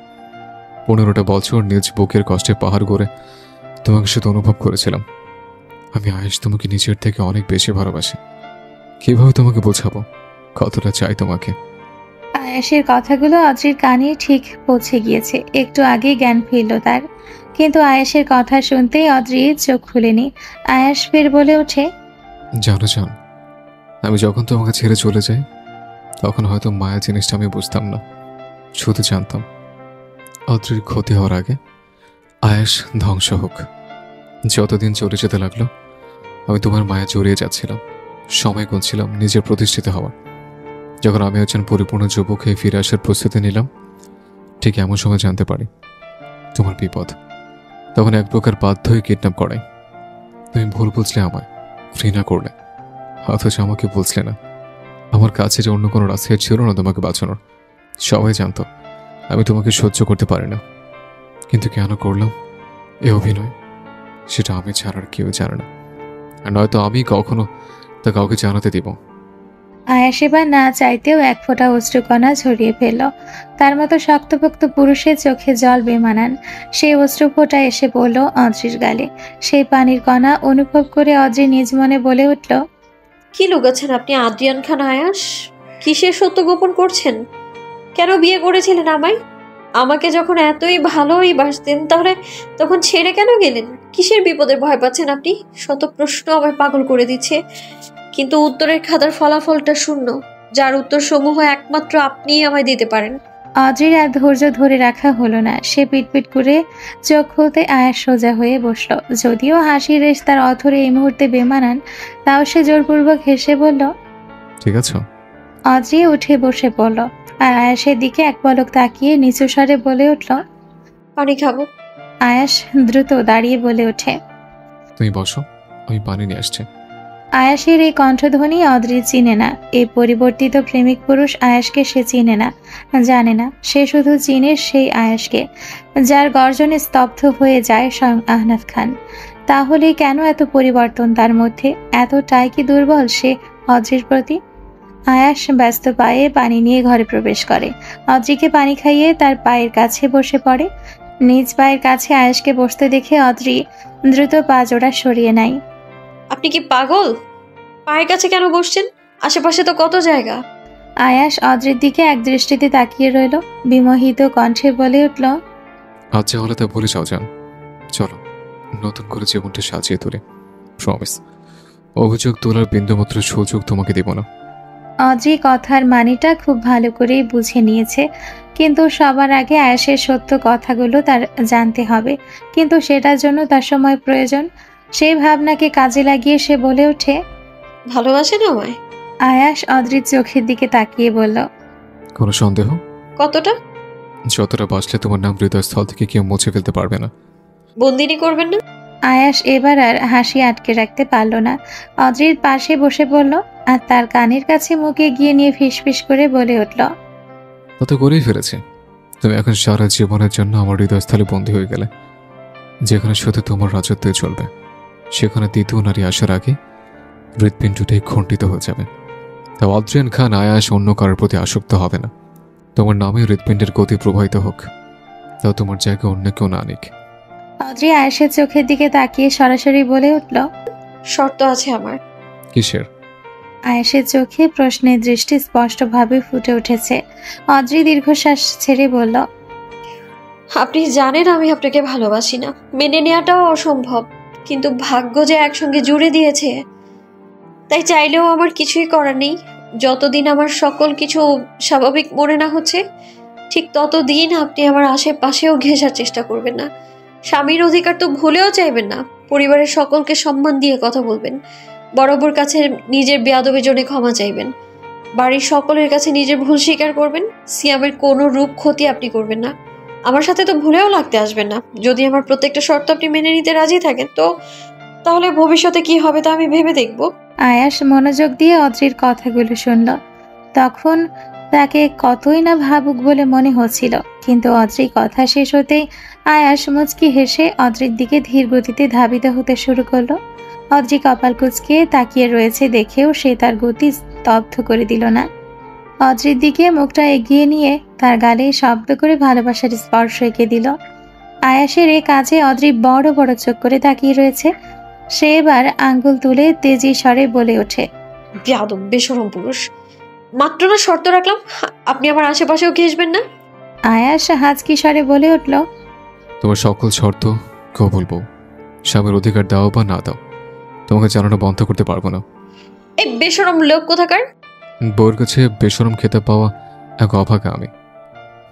15টা বছর নিজ বুকের কষ্টে পাহাড় গড়ে তোমাকে সাথে অনুভব করেছিলাম। আমি আয়াস তোমাকে নিজের থেকে অনেক বেশি ভালোবাসি। কিভাবে তোমাকে বোঝাবো কতটা চাই তোমাকে? আয়াসের কথাগুলো অদ্রির কানে ঠিক পৌঁছে গিয়েছে। একটু আগে জ্ঞান ফিরল তার, কিন্তু আয়াসের কথা শুনতেই অদ্রি চোখ খুলেনি। আয়াস ফের বলে ওঠে, জানো জান, আমি যখন তোমাকে ছেড়ে চলে যাই তখন হয়তো মায়া জিনিসটা আমি বুঝতাম না। শুধু জানতাম অদ্রির ক্ষতি হওয়ার আগে আয়াস ধ্বংস হোক। যতদিন চলে যেতে লাগলো আমি তোমার মায়া জড়িয়ে যাচ্ছিলাম, সময় গুনছিলাম নিজের প্রতিষ্ঠিত হওয়ার। যখন আমি একজন পরিপূর্ণ যুবক হয়ে ফিরে আসার প্রস্তুতি নিলাম, ঠিক এমন সময় জানতে পারি তোমার বিপদ। তখন এক প্রকার বাধ্য হয়ে কিডন্যাপ করাই। তুমি ভুল বুঝলে, আমায় ঘৃণা করলে, অথচ আমাকে বুঝলে না। আমার কাছে যে অন্য কোনো রাস্তা ছিল না তোমাকে বাঁচানোর। সবাই জানতো আমি তোমাকে সহ্য করতে পারি না, কিন্তু কেন করলাম এ অভিনয় সেটা আমি ছাড়ার কেউ জানে না, আর নয়তো আমি কখনো তা কাউকে জানাতে দিব। আয়াস এবার না চাইতেও এক ফোঁটা অশ্রুকণা ঝরিয়ে ফেলল। তার মতো শক্তপোক্ত পুরুষের চোখে জল বেমানান। সেই অশ্রুফোঁটা এসে পড়ল অদ্রির গালে। সেই পানির কণা অনুভব করে অদ্রি নিজ মনে বলে উঠল, কি লুকাচ্ছেন আপনি আদ্রিয়ান খান আয়াস? কিসের সত্য গোপন করছেন? কেন বিয়ে করেছিলেন আমায়? আমাকে যখন এতই ভালোই বাসতেন তাহলে তখন ছেড়ে কেন গেলেন? কিসের বিপদের ভয় পাচ্ছেন আপনি? শত প্রশ্ন আমায় পাগল করে দিচ্ছে, কিন্তু উত্তরের খাতার ফলাফলটা শূন্য, যার উত্তর সমূহ একমাত্র আপনিই আমায় দিতে পারেন। অদ্রির আর ধৈর্য ধরে রাখা হলো না, সে পিটপিট করে চোখ খুলতে আয়াস সোজা হয়ে বসলো। যদিও হাসির রেশ তার অথরে এই মুহূর্তে বেমানান, তাও সে জোরপূর্বক হেসে বলল, ঠিক আছে। অদ্রি উঠে বসে পড়ল আর আয়াসের দিকে এক পলক তাকিয়ে নিচু স্বরে বলে উঠল, পানি খাবো। আয়াস দ্রুত দাঁড়িয়ে বলে ওঠে। তুমি বসো, আমি পানি নিয়ে আসছি। আয়াসের এই কণ্ঠধ্বনি অদ্রি চিনে না। এই পরিবর্তিত প্রেমিক পুরুষ আয়াসকে সে চিনে না, জানে না। সে শুধু চিনে সেই আয়াসকে যার গর্জনে স্তব্ধ হয়ে যায় স্বয়ং আহনাফ খান। তাহলে কেন এত পরিবর্তন তার মধ্যে? এতটাই কি দুর্বল সে অদ্রির প্রতি? আয়াস ব্যস্ত পায়ে পানি নিয়ে ঘরে প্রবেশ করে। অদ্রিকে পানি খাইয়ে তার পায়ের কাছে বসে পড়ে। নিজ পায়ের কাছে আয়াসকে বসতে দেখে অদ্রি দ্রুত পা জোড়া সরিয়ে নেয়। আপনি কি পাগল? পায়ের কাছে কেন বসছেন? আশেপাশে তো কত জায়গা। আয়াস অদ্রির দিকে এক দৃষ্টিতে তাকিয়ে রইল, বিমোহিত কণ্ঠে বলে উঠল, আজ যা হলে তা ভুলে যাও যান। চলো নতুন করে জীবনটা সাজিয়ে তুলে। প্রমিস, অভিযোগ তোলার বিন্দুমাত্র সুযোগ তোমাকে দেব না। অদ্রি কথার মানেটা খুব ভালো করেই বুঝে নিয়েছে, কিন্তু সবার আগে আয়াসের সত্য কথাগুলো তার জানতে হবে। কিন্তু সেটার জন্য তার সময় প্রয়োজন। সেই ভাবনাকে কাজে লাগিয়ে সে বলে ওঠে, ভালোবাসেন আমায়? আয়াস অদ্রির চোখের দিকে তাকিয়ে বলল, কোনো সন্দেহ? কতটা? যতটা বাসলে তোমার নাম হৃদয়স্থল থেকে কেউ মুছে ফেলতে পারবে না। বন্দিনী করবেন না? আয়াস এবার আর হাসি আটকে রাখতে পারল না। অদ্রির পাশে বসে পড়ল আর তার কানের কাছে মুখে গিয়ে নিয়ে ফিসফিস করে বলে উঠল, তত করেই ফেলেছে। তুমি এখন সারা জীবনের জন্য আমার হৃদয়স্থলে বন্দী হয়ে গেলে। যেখানে শুধু তোমার রাজত্বে চলবে, সেখানে দ্বিতীয় নারী আসার আগে হৃৎপিণ্ডটাই খণ্ডিত হয়ে যাবে। তা আদ্রিয়ান খান আয়াস অন্য কারোর প্রতি আসক্ত হবে না। তোমার নামে হৃৎপিণ্ডের গতি প্রবাহিত হোক, তাও তোমার জায়গায় অন্য কেউ না নিক। অদ্রি আয়েশের চোখের দিকে তাকিয়ে সরাসরি বলে উঠল, শর্ত আছে আমার। কিসের? আয়েশের চোখে প্রশ্নের দৃষ্টি স্পষ্টভাবে ফুটে উঠেছে। অদ্রি দীর্ঘশ্বাস ছেড়ে বলল, আপনি জানেন আমি আপনাকে ভালোবাসি না, মেনে নেওয়াটাও অসম্ভব। কিন্তু ভাগ্য যে একসঙ্গে জুড়ে দিয়েছে, তাই চাইলেও আমার কিছুই করার নেই। যতদিন আমার সকল কিছু স্বাভাবিক মনে না হচ্ছে, ঠিক ততদিন আপনি আমার আশেপাশেও ঘেঁষার চেষ্টা করবেন না। স্বামীর অধিকার তো ভুলেও চাইবেন না। পরিবারের সকলকে সম্মান দিয়ে কথা বলবেন। বরাবর কাছে নিজের বেয়াদবির জন্য ক্ষমা চাইবেন। বাড়ির সকলের কাছে নিজের ভুল স্বীকার করবেন। সিয়ামের কোনো রূপ ক্ষতি আপনি করবেন না। আমার সাথে তো ভুলেও লাগতে আসবেন না। যদি আমার প্রত্যেকটা শর্ত আপনি মেনে নিতে রাজি থাকেন, তো তাহলে ভবিষ্যতে কি হবে তা আমি ভেবে দেখব। আয়াস মনোযোগ দিয়ে অদ্রির কথাগুলো শুনল। তখন তাকে কতই না ভাবুক বলে মনে হচ্ছিল, কিন্তু অদ্রি কথা শেষ হতেই আয়াস মুচকি হেসে অদ্রির দিকে ধীর গতিতে ধাবিত হতে শুরু করলো। অদ্রি কপাল কুঁচকে তাকিয়ে রয়েছে দেখেও সে তার গতি স্তব্ধ করে দিল না। অদ্রির দিকে মুখটা এগিয়ে নিয়ে তার গালে শব্দ করে ভালোবাসার স্পর্শ এঁকে দিল। আয়াসের এ কাজে অদ্রি বড় বড় চোখ করে তাকিয়ে রয়েছে। সে এবার আঙ্গুল তুলে তেজি স্বরে বলে ওঠে, বেয়াদব বেশরম পুরুষ! মাত্র না শর্ত রাখলাম, আপনি আমার আশেপাশেও ঘেঁষবেন না। আয়াস হাজকি স্বরে বলে উঠল, তোমার সকল শর্ত কবুল বউ। স্বামীর অধিকার দাও বা না দাও, তোমাকে জানানো বন্ধ করতে পারবো না। এই বেশরম লোক কোথাকার! বউয়ের কাছে বেশরম খেতে পাওয়া এক অভাগা আমি,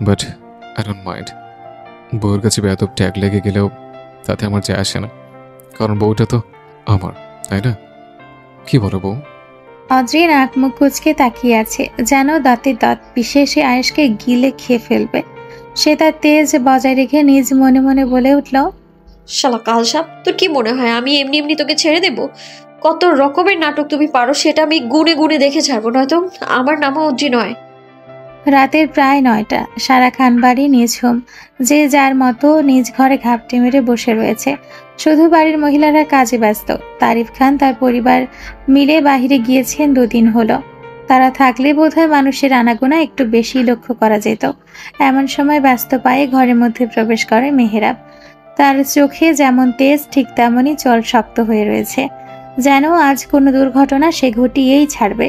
বাট আই ডোন্ট মাইন্ড। বউয়ের কাছে বেয়াদব ট্যাগ লেগে গেলেও তাতে আমার যায় আসে না, কারণ বউটা তো আমার, তাই না? কি বলো বউ? অদ্রি নাক মুখ কুচকে তাকিয়ে আছে, যেন দাঁতে দাঁত পিষে সে আয়েশকে গিলে খেয়ে ফেলবে। সে তার তেজ বজায় রেখে নিজ মনে মনে বলে উঠল, শালা কালসাপ, তোর কি মনে হয় আমি এমনি এমনি তোকে ছেড়ে দেব? কত রকমের নাটক তুমি পারো সেটা আমি গুনে গুনে দেখে ছাড়বো, নয়তো আমার নামও অদ্রি নয়। রাতের প্রায় 9টা। সারা খানবাড়ি নিঝুম, যে যার মতো নিজ ঘরে ঘাপটি মেরে বসে রয়েছে। শুধু বাড়ির মহিলারা কাজে ব্যস্ত। তারিফ খান তার পরিবার মিলে বাহিরে গিয়েছেন 2 দিন হলো। তারা থাকলে বোধহয় মানুষের আনাগোনা একটু বেশি লক্ষ্য করা যেত। এমন সময় ব্যস্ত পায়ে ঘরের মধ্যে প্রবেশ করে মেহেরাব। তার চোখে যেমন তেজ, ঠিক তেমনই চল শক্ত হয়ে রয়েছে, যেন আজ কোনো দুর্ঘটনা সে ঘটিয়েই ছাড়বে।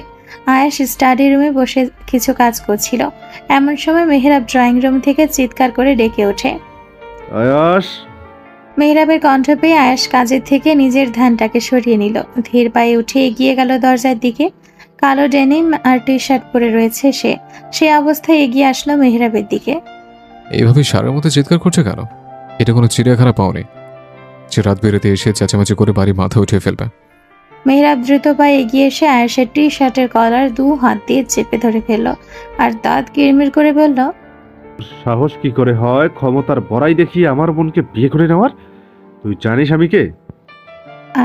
আয়েশ স্টাডি রুমে বসে কিছু কাজ করছিল। এমন সময় মেহেরাব ড্রয়িং রুম থেকে চিৎকার করে ডেকে ওঠে, আয়াস! মেহেরাবের কণ্ঠ পেয়ে আয়েশ কাজের থেকে নিজের ধ্যানটাকে সরিয়ে নিল। ধীর পায়ে উঠে এগিয়ে গেল দরজার দিকে। কালো ডেনিম আর টি শার্ট পরে রয়েছে সে অবস্থায় এগিয়ে আসলো মেহরাবের দিকে। এইভাবে সারের মতো চিৎকার করছে কেন? এটা কোনো চিড়িয়াখানা পাওনি যে রাত বেরোতে এসে চেঁচামেচি করে বাড়ি মাথা উঠিয়ে ফেলবে। মেহরাব দ্রুত পায়ে এগিয়ে এসে আয়েশের টি শার্টের কলার 2 হাত দিয়ে চেপে ধরে ফেলল আর দাঁত কিরমির করে বলল, সাহস কি করে হয় ক্ষমতার বড়াই দেখিয়ে আমার বোনকে বিয়ে করে নেওয়ার? তুই জানিস আমি কে?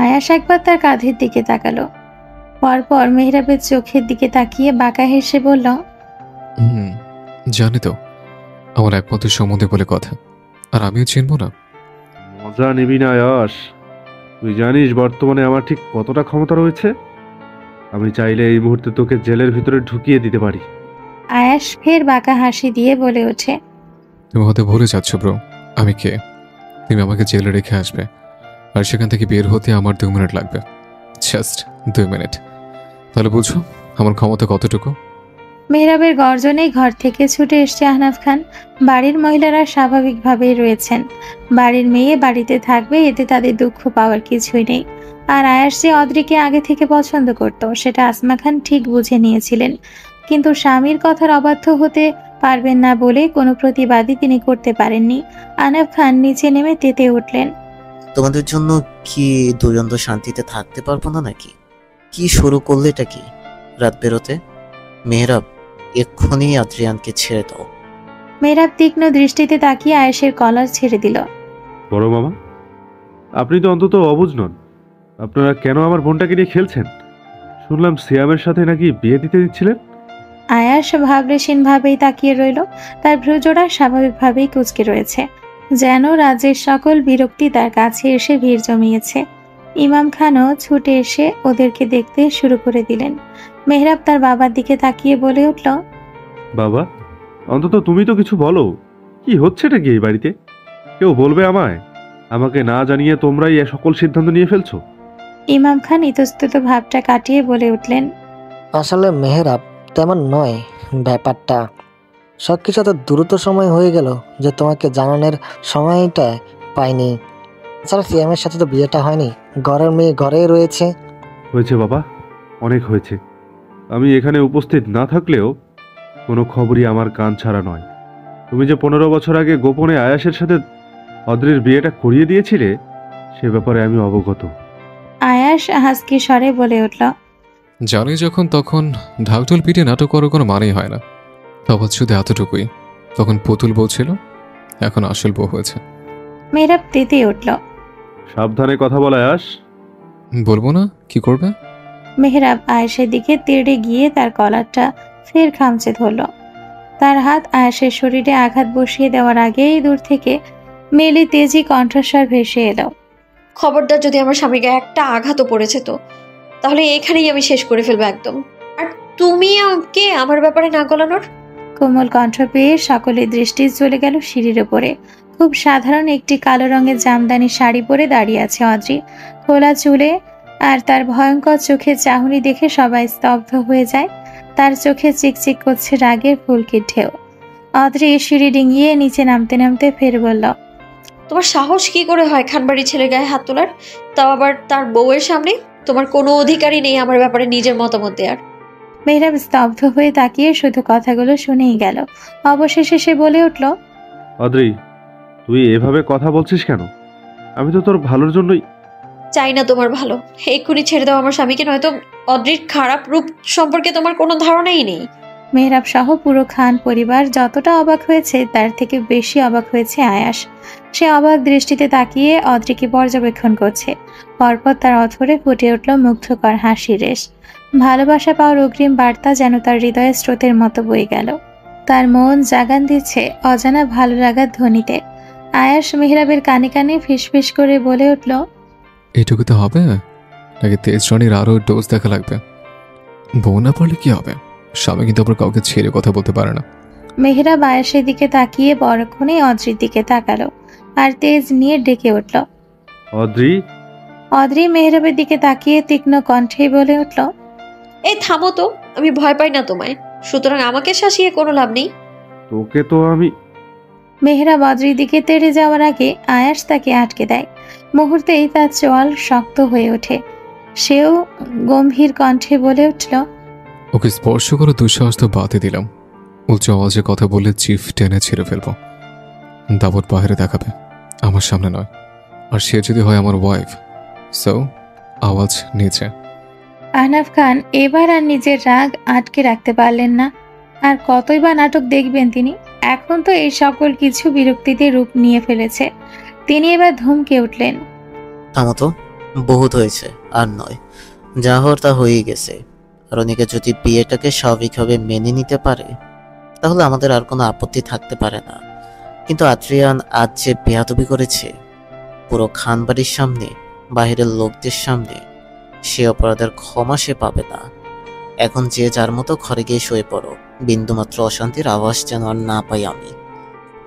আয়াস একবার তার কাঁধের দিকে তাকালো, পরপর মেহরাবের চোখের দিকে তাকিয়ে বাঁকা হেসে বলল, জানি তো, আমার একমাত্র সম্বন্ধে বলে কথা, আর আমিও চিনব না। মজা নিবি না আয়াস। তুই জানিস বর্তমানে আমার ঠিক কতটা ক্ষমতা রয়েছে? আমি চাইলে এই মুহূর্তে তোকে জেলের ভিতরে ঢুকিয়ে দিতে পারি। আয়াস ফের বাঁকা হাসি দিয়ে বলে ওঠে, তুমি হয়তো ভুলে যাচ্ছ ব্রো, আমি কে। তুমি আমাকে জেলে রেখে আসবে, আর সেখান থেকে বের হতে আমার 2 মিনিট লাগবে, জাস্ট 2 মিনিট। তাহলে বুঝো আমার ক্ষমতা কতটুকু। মেহরাবের গর্জনে ঘর থেকে ছুটে এসছে আহনাফ খান। বাড়ির মহিলারা স্বাভাবিকভাবেই রয়েছেন, বাড়ির মেয়ে বাড়িতে থাকবে, এতে তাদের দুঃখ পাওয়ার কিছুই নেই। আর আয়াস যে অদ্রিকে আগে থেকে পছন্দ করত সেটা আসমা খান ঠিক বুঝে নিয়েছিলেন, কিন্তু স্বামীর কথার অবাধ্য হতে পারবেন না বলে কোনো প্রতিবাদই তিনি করতে পারেননি। আহনাফ খান নিচে নেমে তেতে উঠলেন। তোমাদের জন্য কি দুজন তো শান্তিতে থাকতে পারবো না নাকি? কি শুরু করলে এটা কি? রাত বেরোতে? মেহরাব, এক্ষুনি আদ্রিয়ানকে ছেড়ে দাও। মেহরাব তীক্ষ্ণ দৃষ্টিতে তাকিয়ে আয়েশের কলার ছেড়ে দিল। বড় মামা, আপনি তো অন্তত অবুঝ নন। আপনারা কেন আমার বোনটাকে নিয়ে খেলছেন? শুনলাম সিয়ামের সাথে নাকি বিয়ে দিতে দিচ্ছিলেন। আয়াস ভাবলেশীন ভাবেই তাকিয়ে রইল, তার ভ্রুজোড়া স্বাভাবিকভাবেই কুঁচকে রয়েছে, যেন রাজ্যের সকল বিরক্তি তার কাছে এসে ভিড় জমিয়েছে। ইমাম খানও ছুটে এসে ওদেরকে দেখতে শুরু করে দিলেন। মেহরাব তার বাবার দিকে তাকিয়ে বলে উঠল, বাবা, অন্তত তুমি তো কিছু বলো। কি হচ্ছেটা কি এই বাড়িতে? কেউ বলবে আমায়? আমাকে না জানিয়ে তোমরাই এ সকল সিদ্ধান্ত নিয়ে ফেলছো। ইমাম খান ইতস্তত ভাবটা কাটিয়ে বলে উঠলেন, আসলে মেহরাব তেমন নয় ব্যাপারটা। সব কিছু এত দ্রুত সময় হয়ে গেল যে তোমাকে জানানোর সময়টা পাইনি। এছাড়া সিয়ামের সাথে তো বিয়েটা হয়নি, ঘরের মেয়ে ঘরেই রয়েছে। হয়েছে বাবা, অনেক হয়েছে। আমি এখানে উপস্থিত না থাকলেও কোনো খবরই আমার কান ছাড়া নয়। তুমি যে 15 বছর আগে গোপনে আয়াসের সাথে অদ্রির বিয়েটা করিয়ে দিয়েছিলে, সে ব্যাপারে আমি অবগত। আয়াস হাসকি স্বরে বলে উঠল, জানি যখন তখন ঢাকঢোল পিটে নাটক করার কোনো মানেই হয় না। তফাৎ শুধু এতটুকুই, তখন পুতুল বউ ছিল, এখন আসল বউ হয়েছে। মেহরাব তেতে উঠল। সাবধানে কথা বলা আয়াস। বলবো না, কি করবে? মেহরাব আয়েশের দিকে তেড়ে গিয়ে তার কলারটা ফের খামচে ধরল। তার হাত আয়েশের শরীরে আঘাত বসিয়ে দেওয়ার আগেই দূর থেকে মেলি তেজি কণ্ঠস্বর ভেসে এলো, খবরদার, যদি আমার স্বামীর গায়ে একটা আঘাতও পড়েছে তো তাহলে এখানেই আমি শেষ করে ফেলবো একদম। আর তুমি কে আমার ব্যাপারে না গলানোর? কোমল কণ্ঠ পেয়ে সকলের দৃষ্টি চলে গেল সিঁড়ির ওপরে। খুব সাধারণ একটি কালো রঙের জামদানি শাড়ি পরে দাঁড়িয়ে আছে অদ্রি, খোলা চুলে, আর তার ভয়ঙ্কর চোখের চাহনি দেখে সবাই স্তব্ধ হয়ে যায়। তার চোখে চিকচিক করছে রাগের ফুলকির ঢেউ। অদ্রি সিঁড়ি ডিঙিয়ে নিচে নামতে নামতে ফের বলল, তোমার সাহস কি করে হয় খানবাড়ি ছেলের গায়ে হাত তোলার, তাও আবার তার বউয়ের সামনে? তোমার কোনো অধিকারই নেই আমার ব্যাপারে নিজের মতামত দেওয়ার। মেহরাব স্তব্ধ হয়ে তাকিয়ে শুধু কথাগুলো শুনেই গেল। অবশেষে সে বলে উঠল, অদ্রি, তুই এভাবে কথা বলছিস কেন? আমি তো তোর ভালোর জন্যই। চাই না তোমার ভালো, এক্ষুনি ছেড়ে দাও আমার স্বামীকে, নয়তো অদ্রির খারাপ রূপ সম্পর্কে তোমার কোনো ধারণাই নেই। মেহরাব সহ পুরো খান পরিবার যতটা অবাক হয়েছে তার থেকে বেশি অবাক হয়েছে আয়াস। সে অবাক দৃষ্টিতে তাকিয়ে অদ্রিকে পর্যবেক্ষণ করছে। পরপর তার অধরে ফুটে উঠল মুগ্ধকর হাসির রেশ। ভালোবাসা পাওয়ার অগ্রিম বার্তা যেন তার হৃদয়ের স্রোতের মতো বয়ে গেল। তার মন জাগান দিচ্ছে অজানা ভালো লাগার ধ্বনিতে। আয়াস মেহরাবের কানে কানে ফিসফিস করে বলে উঠল, এইটুকু তো হবে নাকি তেজ রানীর আরো ডোজ দেখা লাগবে? বউ না পড়লে কি হবে? স্বামী কিন্তু আবার কাউকে ছেড়ে কথা বলতে পারে না। মেহরাব আয়াসের দিকে তাকিয়ে পরক্ষণে অদ্রির দিকে তাকালো আর তেজ নিয়ে ডেকে উঠল, অদ্রি। অদ্রি মেহরাবের দিকে তাকিয়ে তীক্ষ্ণ কণ্ঠে বলে উঠল, এই থামো তো, আমি ভয় পাই না তোমায়, সুতরাং আমাকে শাসিয়ে কোনো লাভ নেই। তোকে তো আমি। মেহরাব অদ্রির দিকে তেড়ে যাওয়ার আগে আয়াস তাকে আটকে দেয়। মুহূর্তেই তার চোয়াল শক্ত হয়ে ওঠে। সেও গম্ভীর কণ্ঠে বলে উঠল, ওকে স্পর্শ করে দুঃসাহস তো বাদই দিলাম, উচ্চ আওয়াজে কথা বলে চিফ টেনে ছেড়ে ফেলবো। দাপট বাইরে দেখাবে, আমার সামনে নয়। আর সে যদি হয় আমার ওয়াইফ, সো আওয়াজ নিচে। আহনাফ খান এবার আর নিজের রাগ আটকে রাখতে পারলেন না। আর কতই বা নাটক দেখবেন তিনি। এখন তো এই সকল কিছু বিরক্তিতে রূপ নিয়ে ফেলেছে। তিনি এবার ধমকে উঠলেন, থামো তো, বহুত হয়েছে, আর নয়। যা হওয়ার তা হয়েই গেছে। আরনিকা যদি বিয়েটাকে স্বাভাবিকভাবে মেনে নিতে পারে তাহলে আমাদের আর কোনো আপত্তি থাকতে পারে না। কিন্তু আদ্রিয়ান আজ যে বেয়াদবি করেছে পুরো খানবাড়ির সামনে, বাহিরের লোকদের সামনে, সে অপরাধের ক্ষমা সে পাবে না। এখন যে যার মতো ঘরে গিয়ে শুয়ে পড়ো, বিন্দুমাত্র অশান্তির আওয়াজ যেন আর না পাই আমি।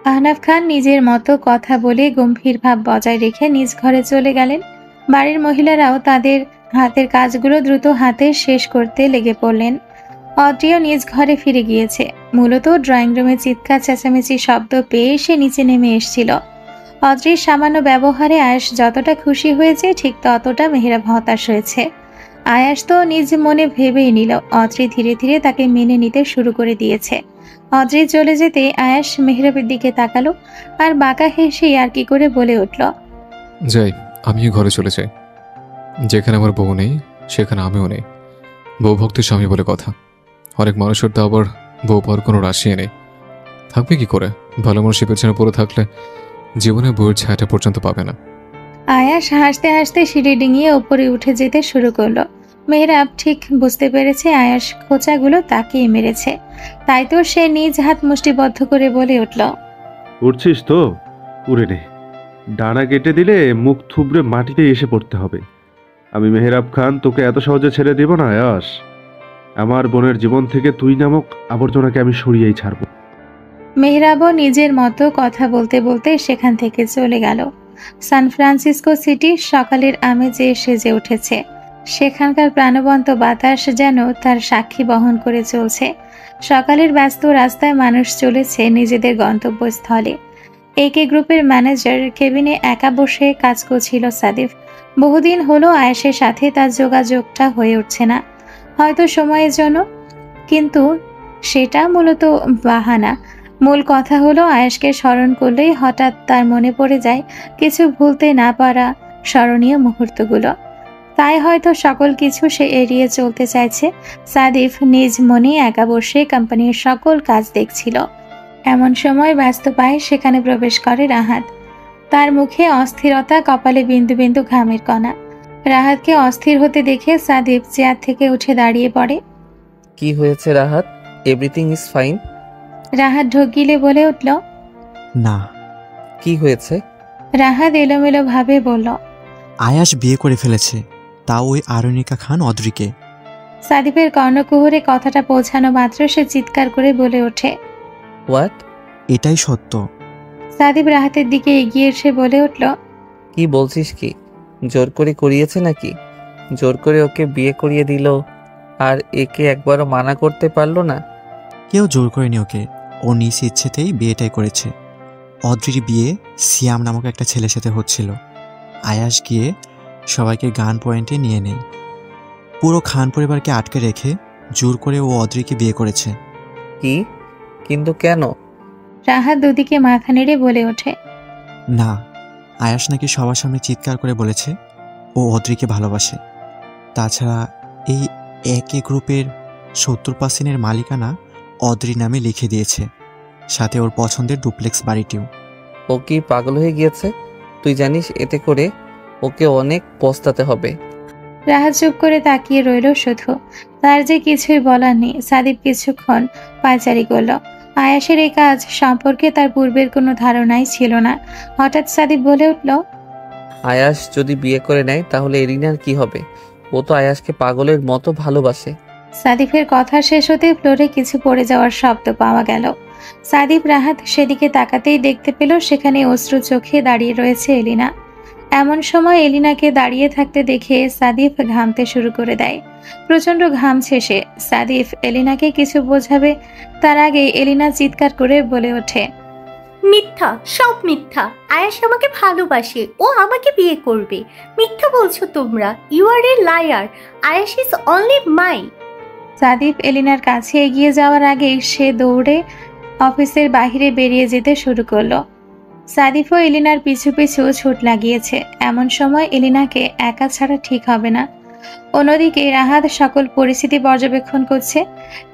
আহনাফ খান নিজের মতো কথা বলে গম্ভীর ভাব বজায় রেখে নিজ ঘরে চলে গেলেন। বাড়ির মহিলারাও তাদের হাতের কাজগুলো দ্রুত হাতে শেষ করতে লেগে পড়লেন। অড্রিও নিজ ঘরে ফিরে গিয়েছে। মূলত ড্রয়িং রুমে চিৎকার চেঁচামেচি শব্দ পেয়ে সে নিচে নেমে এসেছিল। অড্রির সামান্য ব্যবহারে আয়াস যতটা খুশি হয়েছে ঠিক ততটা মেহরাব হতাশ হয়েছে। আয়াস তো নিজ মনে ভেবেই নিল অড্রি ধীরে ধীরে তাকে মেনে নিতে শুরু করে দিয়েছে। অড্রি চলে যেতে আয়াস মেহরাবের দিকে তাকালো আর বাঁকা হেসে আর কি করে বলে উঠল, যাই, আমিও ঘরে চলে যাই। যেখানে আমার বউ নেই সেখানে আমিও নেই। বউ ভক্তি স্বামী বলে কথা। অনেক মানুষের তো আবার বউ পাওয়ার কোনো রাশিয়ে নেই, থাকবে কি করে? ভালো মানুষের পেছনে পড়ে থাকলে জীবনে বউয়ের ছায়াটা পর্যন্ত পাবে না। আয়াস হাসতে হাসতে সিঁড়ি ডিঙিয়ে ওপরে উঠে যেতে শুরু করলো। মেহরাব ঠিক বুঝতে পেরেছে আয়াস খোঁচাগুলো তাকিয়ে মেরেছে, তাই তো সে নিজ হাত মুষ্টিবদ্ধ করে বলে উঠল, উঠছিস তো উড়ে নে, ডানা কেটে দিলে মুখ থুবড়ে মাটিতে এসে পড়তে হবে। আমি মেহরাব খান তোকে এত সহজে ছেড়ে দিব না আয়াস। আমার বোনের জীবন থেকে তুই নামক আবর্জনাকে আমি সরিয়েই ছাড়ব। মেহরাবও নিজের মতো কথা বলতে বলতে সেখান থেকে চলে গেল। সান ফ্রান্সিসকো সিটি সকালের আমেজে সেজে উঠেছে। সেখানকার প্রাণবন্ত বাতাস যেন তার সাক্ষী বহন করে চলছে। সকালের ব্যস্ত রাস্তায় মানুষ চলেছে নিজেদের গন্তব্যস্থলে। একে গ্রুপের ম্যানেজার কেবিনে একা বসে কাজ করছিল সাদিফ। বহুদিন হলো আয়েশের সাথে তার যোগাযোগটা হয়ে উঠছে না, হয়তো সময়ের জন্য, কিন্তু সেটা মূলত বাহানা। মূল কথা হলো আয়েশকে স্মরণ করলেই হঠাৎ তার মনে পড়ে যায় কিছু ভুলতে না পারা স্মরণীয় মুহূর্তগুলো। তাই হয়তো সকল কিছু সে এড়িয়ে চলতে চাইছে। সাদিফ নিজ মনে একা বসে কোম্পানির সকল কাজ দেখছিল। এমন সময় ব্যস্ত পায়ে সেখানে প্রবেশ করে রাহাত। তার মুখে অস্থিরতা, কপালে বিন্দু বিন্দু ঘামের কণা। রাহাতকে অস্থির হতে দেখে সাদিফ চেয়ার থেকে উঠে দাঁড়িয়ে পড়ে। কি হয়েছে Rahat? Everything is fine? Rahat ঢোক গিলে বলে উঠল, না। কি হয়েছে? রাহাত এলোমেলো ভাবে বলল, আয়াস বিয়ে করে ফেলেছে, তাও ওই আরনিকা খান অদ্রিকে। সাদিফের কর্ণকুহরে কথাটা পৌঁছানো মাত্র সে চিৎকার করে বলে ওঠে, হোয়াট? এটাই সত্য। সাদিফ রাহাতের দিকে এগিয়ে এসে বলে উঠল, কি বলছিস? কি জোর করে করিয়েছে নাকি? জোর করে ওকে বিয়ে করিয়ে দিল আর একে একবারও মানা করতে পারলো না? কেউ জোর করেনি ওকে, ও নিজ ইচ্ছেতেই বিয়েটাই করেছে। অদ্রির বিয়ে সিয়াম নামক একটা ছেলের সাথে হচ্ছিল। আয়াস গিয়ে সবাইকে গান পয়েন্টে নিয়ে নেই। পুরো খান পরিবারকে আটকে রেখে জোর করে ও অদ্রিকে বিয়ে করেছে। কি? কিন্তু কেন? রাহাত দুদিকে মাথা নেড়ে বলে ওঠে, না, আয়াস নাকি সবার সামনে চিৎকার করে বলেছে ও অদ্রিকে ভালোবাসে। তাছাড়া এই একে গ্রুপের 70% মালিকানা অদ্রি নামে লিখে দিয়েছে, সাথে ওর পছন্দের ডুপ্লেক্স বাড়িটিও। ও কি পাগল হয়ে গিয়েছে? তুই জানিস এতে করে ওকে অনেক পস্তাতে হবে। রাহাত চুপ করে তাকিয়ে রইল শুধু। তার যে কিছুই বলার নেই। সাদিফ কিছুক্ষণ পায়চারি করল। আয়াসের এই কাজ সম্পর্কে তার পূর্বের কোনো ধারণাই ছিল না। হঠাৎ সাদিফ বলে উঠল, আয়াস যদি বিয়ে করে নেয় তাহলে এরিনার কি হবে? ও তো আয়াসকে পাগলের মতো ভালোবাসে। সাদিফের কথা শেষ হতে ফ্লোরে কিছু পড়ে যাওয়ার শব্দ পাওয়া গেল। সাদিফ রাহাত সেদিকে তাকাতেই দেখতে পেল সেখানে অশ্রু চোখে দাঁড়িয়ে রয়েছে এলিনা। এমন সময় এলিনাকে দাঁড়িয়ে থাকতে দেখে সাদিফ ঘামতে শুরু করে দেয়। প্রচন্ড ঘামছে সে। সাদিফ এলিনাকে কিছু বোঝাবে তার আগে এলিনা চিৎকার করে বলে ওঠে, মিথ্যা, সব মিথ্যা। আয়াস আমাকে ভালোবাসে, ও আমাকে বিয়ে করবে। মিথ্যা বলছো তোমরা। You are a liar. Ayaas is only my. Sadif এলিনার কাছে এগিয়ে যাওয়ার আগেই সে দৌড়ে অফিসের বাইরে বেরিয়ে যেতে শুরু করলো। সাদিফও এলিনার পিছু পিছু ছুট লাগিয়েছে। এমন সময় এলিনাকে একা ছাড়া ঠিক হবে না। অন্যদিকে রাহাত সকল পরিস্থিতি পর্যবেক্ষণ করছে।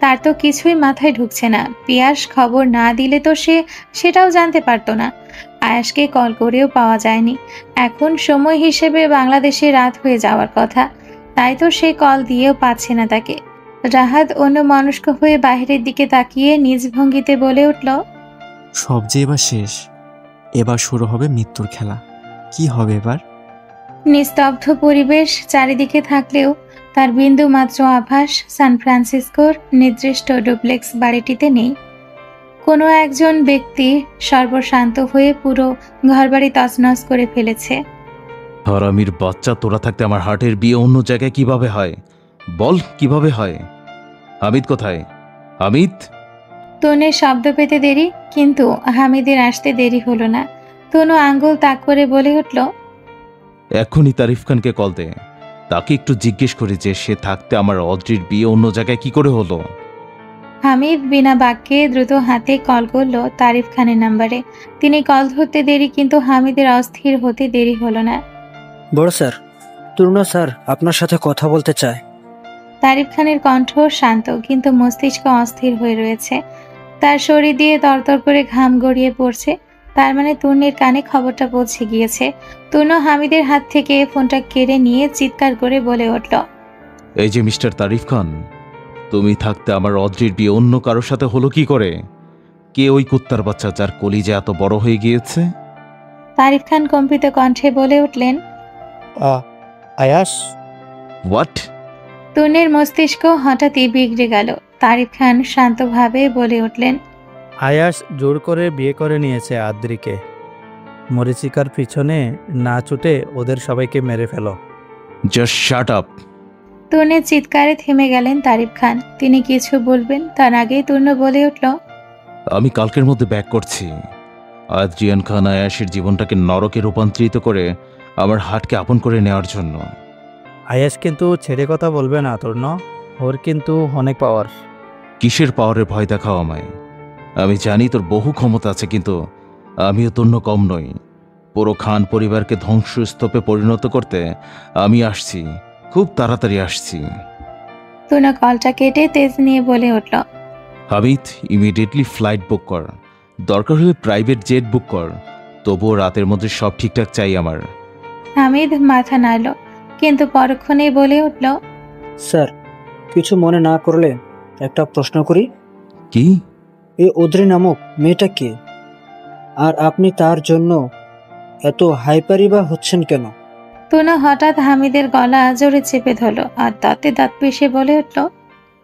তার তো কিছুই মাথায় ঢুকছে না। পিয়াস খবর না দিলে তো সে সেটাও জানতে পারতো না। আয়াসকে কল করেও পাওয়া যায়নি। এখন সময় হিসেবে বাংলাদেশে রাত হয়ে যাওয়ার কথা, তাই তো সে কল দিয়েও পাচ্ছে না তাকে। রাহাত অন্য মনস্ক হয়ে বাহিরের দিকে তাকিয়ে নিজ ভঙ্গিতে বলে উঠল, সব যে এবার শেষ, এবার শুরু হবে মৃত্যুর খেলা। কি হবে এবার? নিস্তব্ধ পরিবেশ চারিদিকে থাকলেও তার বিন্দু মাত্র আভাস সান ফ্রান্সিসকোর নির্দিষ্ট ডুপ্লেক্স বাড়িটিতে নেই। কোনো একজন ব্যক্তি সর্বশান্ত হয়ে পুরো ঘরবাড়ি তছনছ করে ফেলেছে। হারামির বাচ্চা, তোরা থাকতে আমার হার্টের বিয়ে অন্য জায়গায় কিভাবে হয়? বল কিভাবে হয়? হামিদ কোথায়? হামিদ? তনুর শব্দ পেতে দেরি, কিন্তু হামিদের আসতে দেরি হলো না। তনু আঙ্গুল তাক করে বলে উঠল, এখনই তারিফ খানকে কল দে। তাকে একটু জিজ্ঞেস করি যে সে থাকতে আমার অদ্রির বিয়ে অন্য জায়গায় কি করে হলো। হামিদ বিনা বাক্যে দ্রুত হাতে কল করলো তারিফ খানের নাম্বারে। তিনি কল ধরতে দেরি, কিন্তু হামিদের অস্থির হতে দেরি হলো না। বড় স্যার, তরুণা স্যার আপনার সাথে কথা বলতে চায়। তারিফ খানের কণ্ঠ শান্ত, কিন্তু মস্তিষ্ক অস্থির হয়ে রয়েছে। তার শরীর দিয়ে তরতর করে ঘাম গড়িয়ে পড়ছে। তার মানে তরুণীর কানে খবরটা পৌঁছে গিয়েছে। তরুণ হামিদের হাত থেকে ফোনটা কেড়ে নিয়ে চিৎকার করে বলে উঠল, এই যে মিস্টার তারিফ খান, তুমি থাকতে আমার অদ্রির বিয়ে অন্য কারোর সাথে হলো কি করে? কে ওই কুত্তার বাচ্চা যার কলিজা এত বড় হয়ে গিয়েছে? তারিফ খান কম্পিত কণ্ঠে বলে উঠলেন, আয়াস। হোয়াট? তরুণের মস্তিষ্ক হঠাৎই বিগড়ে গেল। তারিফ খান শান্তভাবে বলে উঠলেন, আয়াস জোর করে বিয়ে করে নিয়েছে আদ্রিকে। মরিচিকার পিছনে না ছুটে ওদের সবাইকে মেরে ফেলো। Just shut up. তরুণের চিৎকারে থেমে গেলেন তারিফ খান। তিনি কিছু বলবেন তার আগেই তরুণ বলে উঠল, আমি কালকের মধ্যে ব্যাক করছি। আদ্রিয়ান খান আয়াসের জীবনটাকে নরকে রূপান্তরিত করে আমার হার্টকে আপন করে নেওয়ার জন্য। আয়াস কিন্তু ছেড়ে কথা বলবে না তরুণ, ওর কিন্তু অনেক পাওয়ার। কিসের পাওয়ারের ভয় দেখাও আমায়? আমি জানি তোর বহু ক্ষমতা আছে, কিন্তু আমিও তন্য কম নই। পুরো খান পরিবারকে ধ্বংসস্তূপে পরিণত করতে আমি আসছি, খুব তাড়াতাড়ি আসছি। তরুণ কলটা কেটে তেজ নিয়ে বলে উঠল, হামিদ, ইমিডিয়েটলি ফ্লাইট বুক কর, দরকার হলে প্রাইভেট জেট বুক কর। তবুও রাতের মধ্যে সব ঠিকঠাক চাই আমার। হামিদ মাথা নাড়ল, কিন্তু পরক্ষণেই বলে উঠল, স্যার, কিছু মনে না করলে একটা প্রশ্ন করি। কি? এই অদ্রি নামক মেয়েটা কে? আর আপনি তার জন্য এত হাইপারি বা হচ্ছেন কেন? তনু হঠাৎ হামিদের গলা জোরে চেপে ধরল আর দাঁতে দাঁত পিষে বলে উঠল,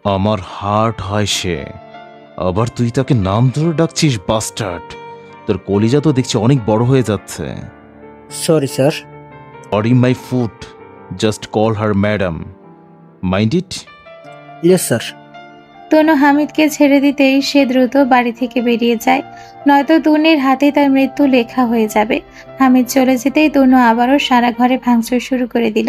আমার হার্ট হয় সে, আবার তুই তাকে নাম ধরে ডাকছিস বাস্টার্ড। তোর কলিজা তো দেখছি অনেক বড় হয়ে যাচ্ছে। Sorry sir. Sorry my foot, just call her madam, mind it? Yes sir. Tanu হামিদকে ছেড়ে দিতেই সে দ্রুত বাড়ি থেকে বেরিয়ে যায়, নয়তো তনুর হাতে তার মৃত্যু লেখা হয়ে যাবে। হামিদ চলে যেতেই তনু আবারও সারা ঘরে ভাঙচুর শুরু করে দিল।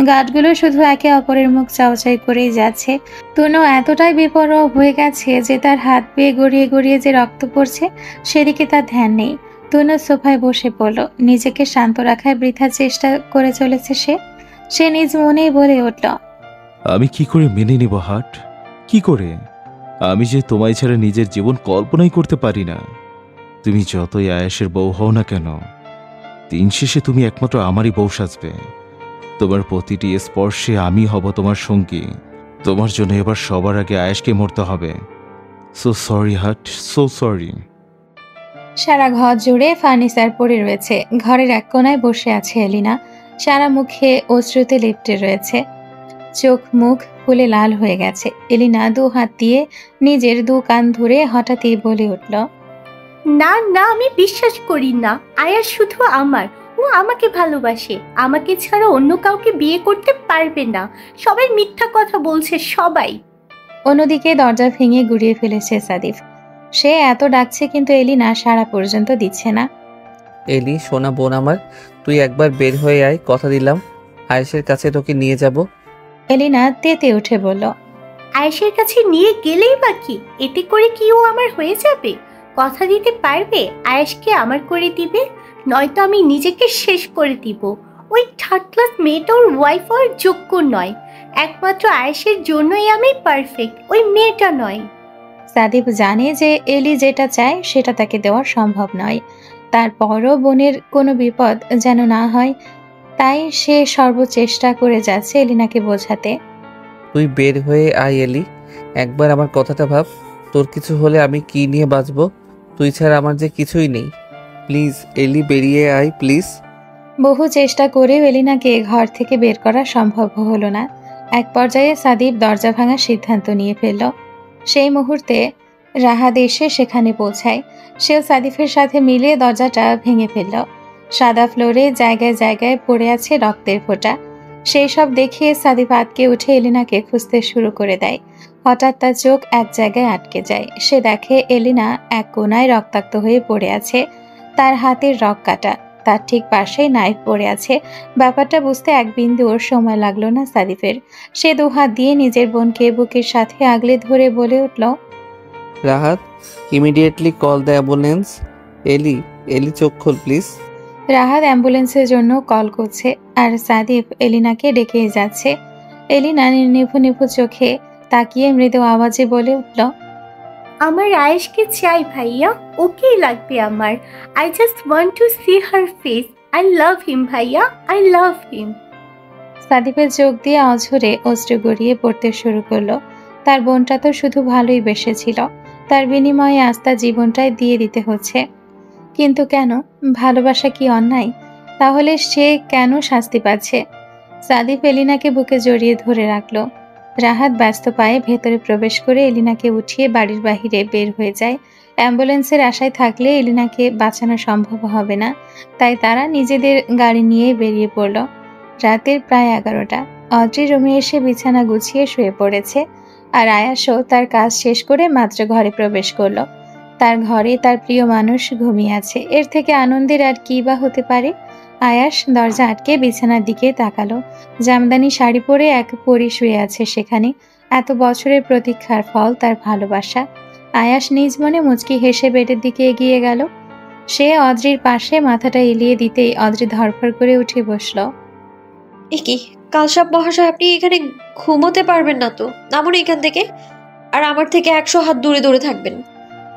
গাছগুলো শুধু একে অপরের মুখ চাওয়াচাই করেই যাচ্ছে। তনু এতটাই বেপরোয়া হয়ে গেছে যে তার হাত বেয়ে গড়িয়ে গড়িয়ে যে রক্ত পড়ছে সেদিকে তার ধ্যান নেই। তনু সোফায় বসে পড়ল। নিজেকে শান্ত রাখার বৃথা চেষ্টা করে চলেছে সে নিজ মনেই বলে উঠল, আমি কি করে মেনে নেব হার্ট? কি করে? আমি যে তোমায় ছাড়া নিজের জীবন কল্পনাই করতে পারি না। তুমি যতই আয়াসের বউ হও না কেন, দিন শেষে তুমি একমাত্র আমারই বউ সাজবে। তোমার প্রতিটি স্পর্শে আমি হব তোমার সঙ্গী। তোমার জন্য এবার সবার আগে আয়াসকে মরতে হবে। So sorry heart, so sorry. সারা ঘর জুড়ে ফার্নিচার পড়ে রয়েছে। ঘরের এক কোনায় বসে আছে এলিনা। সারা মুখে অশ্রুতে লিপ্টে রয়েছে, চোখ মুখ ফুলে লাল হয়ে গেছে। এলিনা দু হাত দিয়ে নিজের দু কান ধরে হঠাৎই বলে উঠল, না না, আমি বিশ্বাস করি না। আয়াস শুধু আমার, ও আমাকে ভালোবাসে। আমাকে ছাড়া অন্য কাউকে বিয়ে করতে পারবে না। সবাই মিথ্যা কথা বলছে, সবাই। অন্যদিকে দরজা ভেঙে গুড়িয়ে ফেলেছে সাদিফ। সে এত ডাকছে কিন্তু এলিনা সাড়া পর্যন্ত দিচ্ছে না। এলি সোনা বোন আমার, তুই একবার বের হয়ে আয়, কথা দিলাম আয়েশের কাছে তোকে নিয়ে যাব। এলিনা তেতে উঠে বলল, আয়েশের কাছে নিয়ে গেলেই বা কি, এতে করে কি ও আমার হয়ে যাবে? কথা দিতে পারবে আয়েশকে আমার করে দিবে, নয়তো আমি নিজেকে শেষ করে দিব। ওই থার্ড ক্লাস মেয়েটা ওর ওয়াইফ হওয়ার যোগ্য নয়। একমাত্র আয়েশের জন্যই আমি পারফেক্ট, ওই মেয়েটা নয়। সাদিপ জানে যে এলি যেটা চায় সেটা তাকে দেওয়া সম্ভব নয়, তারপরও বোনের কোনো বিপদ যেন না হয়, তাই সে সর্বচেষ্টা করে যাচ্ছে এলিনাকে বোঝাতে। তুই বের হয়ে আয় এলি, একবার আমার কথাটা ভাব। তোর কিছু হলে আমি কি নিয়ে বাঁচবো? তুই ছাড়া আমার যে কিছুই নেই। প্লিজ এলি, বেরিয়ে আয় প্লিজ। বহু চেষ্টা করেও এলিনাকে ঘর থেকে বের করা সম্ভব হলো না। এক পর্যায়ে সাদিপ দরজা ভাঙার সিদ্ধান্ত নিয়ে ফেলল। সেই মুহূর্তে রাহাত এসে সেখানে পৌঁছায়। সেও সাদিফের সাথে মিলে দরজাটা ভেঙে ফেলল। সাদা ফ্লোরে জায়গায় জায়গায় পড়ে আছে রক্তের ফোঁটা। সেই সব দেখে সাদিফ আটকে উঠে এলিনাকে খুঁজতে শুরু করে দেয়। হঠাৎ তার চোখ এক জায়গায় আটকে যায়। সে দেখে এলিনা এক কোনায় রক্তাক্ত হয়ে পড়ে আছে, তার হাতের রক কাটা, তার ঠিক পাশেই নাইফ পড়ে আছে। ব্যাপারটা বুঝতে এক বিন্দুর সময় লাগলো না সাদিফের। সে দুহাত দিয়ে নিজের বোনকে বুকের সাথে আগলে ধরে বলে উঠল, Rahat, immediately call the ambulance. এলি, এলি চোখ খোল প্লিজ। রাহাত অ্যাম্বুলেন্সের জন্য কল করছে আর সাদিফ এলিনাকে ডেকে যাচ্ছে। এলিনা নিভু নিভু চোখে তাকিয়ে মৃদু আওয়াজে বলে উঠল, আমার আয়েশকে চাই ভাইয়া, ওকেই লাগবে আমার। I just want to see her face. I love him ভাইয়া, আই লাভ হিম। সাদিফের চোখ দিয়ে অঝরে অশ্রু গড়িয়ে পড়তে শুরু করলো। তার বোনটা তো শুধু ভালোই বেসেছিল, তার বিনিময়ে আজ তার জীবনটাই দিয়ে দিতে হচ্ছে। কিন্তু কেন? ভালোবাসা কি অন্যায়? তাহলে সে কেন শাস্তি পাচ্ছে? সাদিফ এলিনাকে বুকে জড়িয়ে ধরে রাখলো। রাহাত ব্যস্ত পায়ে ভেতরে প্রবেশ করে এলিনাকে উঠিয়ে বাড়ির বাহিরে বের হয়ে যায়। অ্যাম্বুলেন্সের আশায় থাকলে এলিনাকে বাঁচানো সম্ভব হবে না, তাই তারা নিজেদের গাড়ি নিয়ে বেরিয়ে পড়ল। রাতের প্রায় 11টা। অদ্রি রুমে এসে বিছানা গুছিয়ে শুয়ে পড়েছে, আর আয়াসও তার কাজ শেষ করে মাত্র ঘরে প্রবেশ করলো। তার ঘরে তার প্রিয় মানুষ ঘুমিয়ে আছে, এর থেকে আনন্দের আর কি বা হতে পারে? আয়াস দরজা আটকে বিছানার দিকে তাকালো। জামদানি শাড়ি পরে এক পরী শুয়ে আছে সেখানে। এত বছরের প্রতীক্ষার ফল তার ভালোবাসা। আয়াস নিজ মনে মুচকি হেসে বেডের দিকে এগিয়ে গেল। সে অদ্রির পাশে মাথাটা এলিয়ে দিতেই অদ্রি ধরফর করে উঠে বসল। কি কালসাপ মহাশয়, আপনি এখানে ঘুমোতে পারবেন না তো? নামুন এখান থেকে, আর আমার থেকে 100 হাত দূরে দূরে থাকবেন।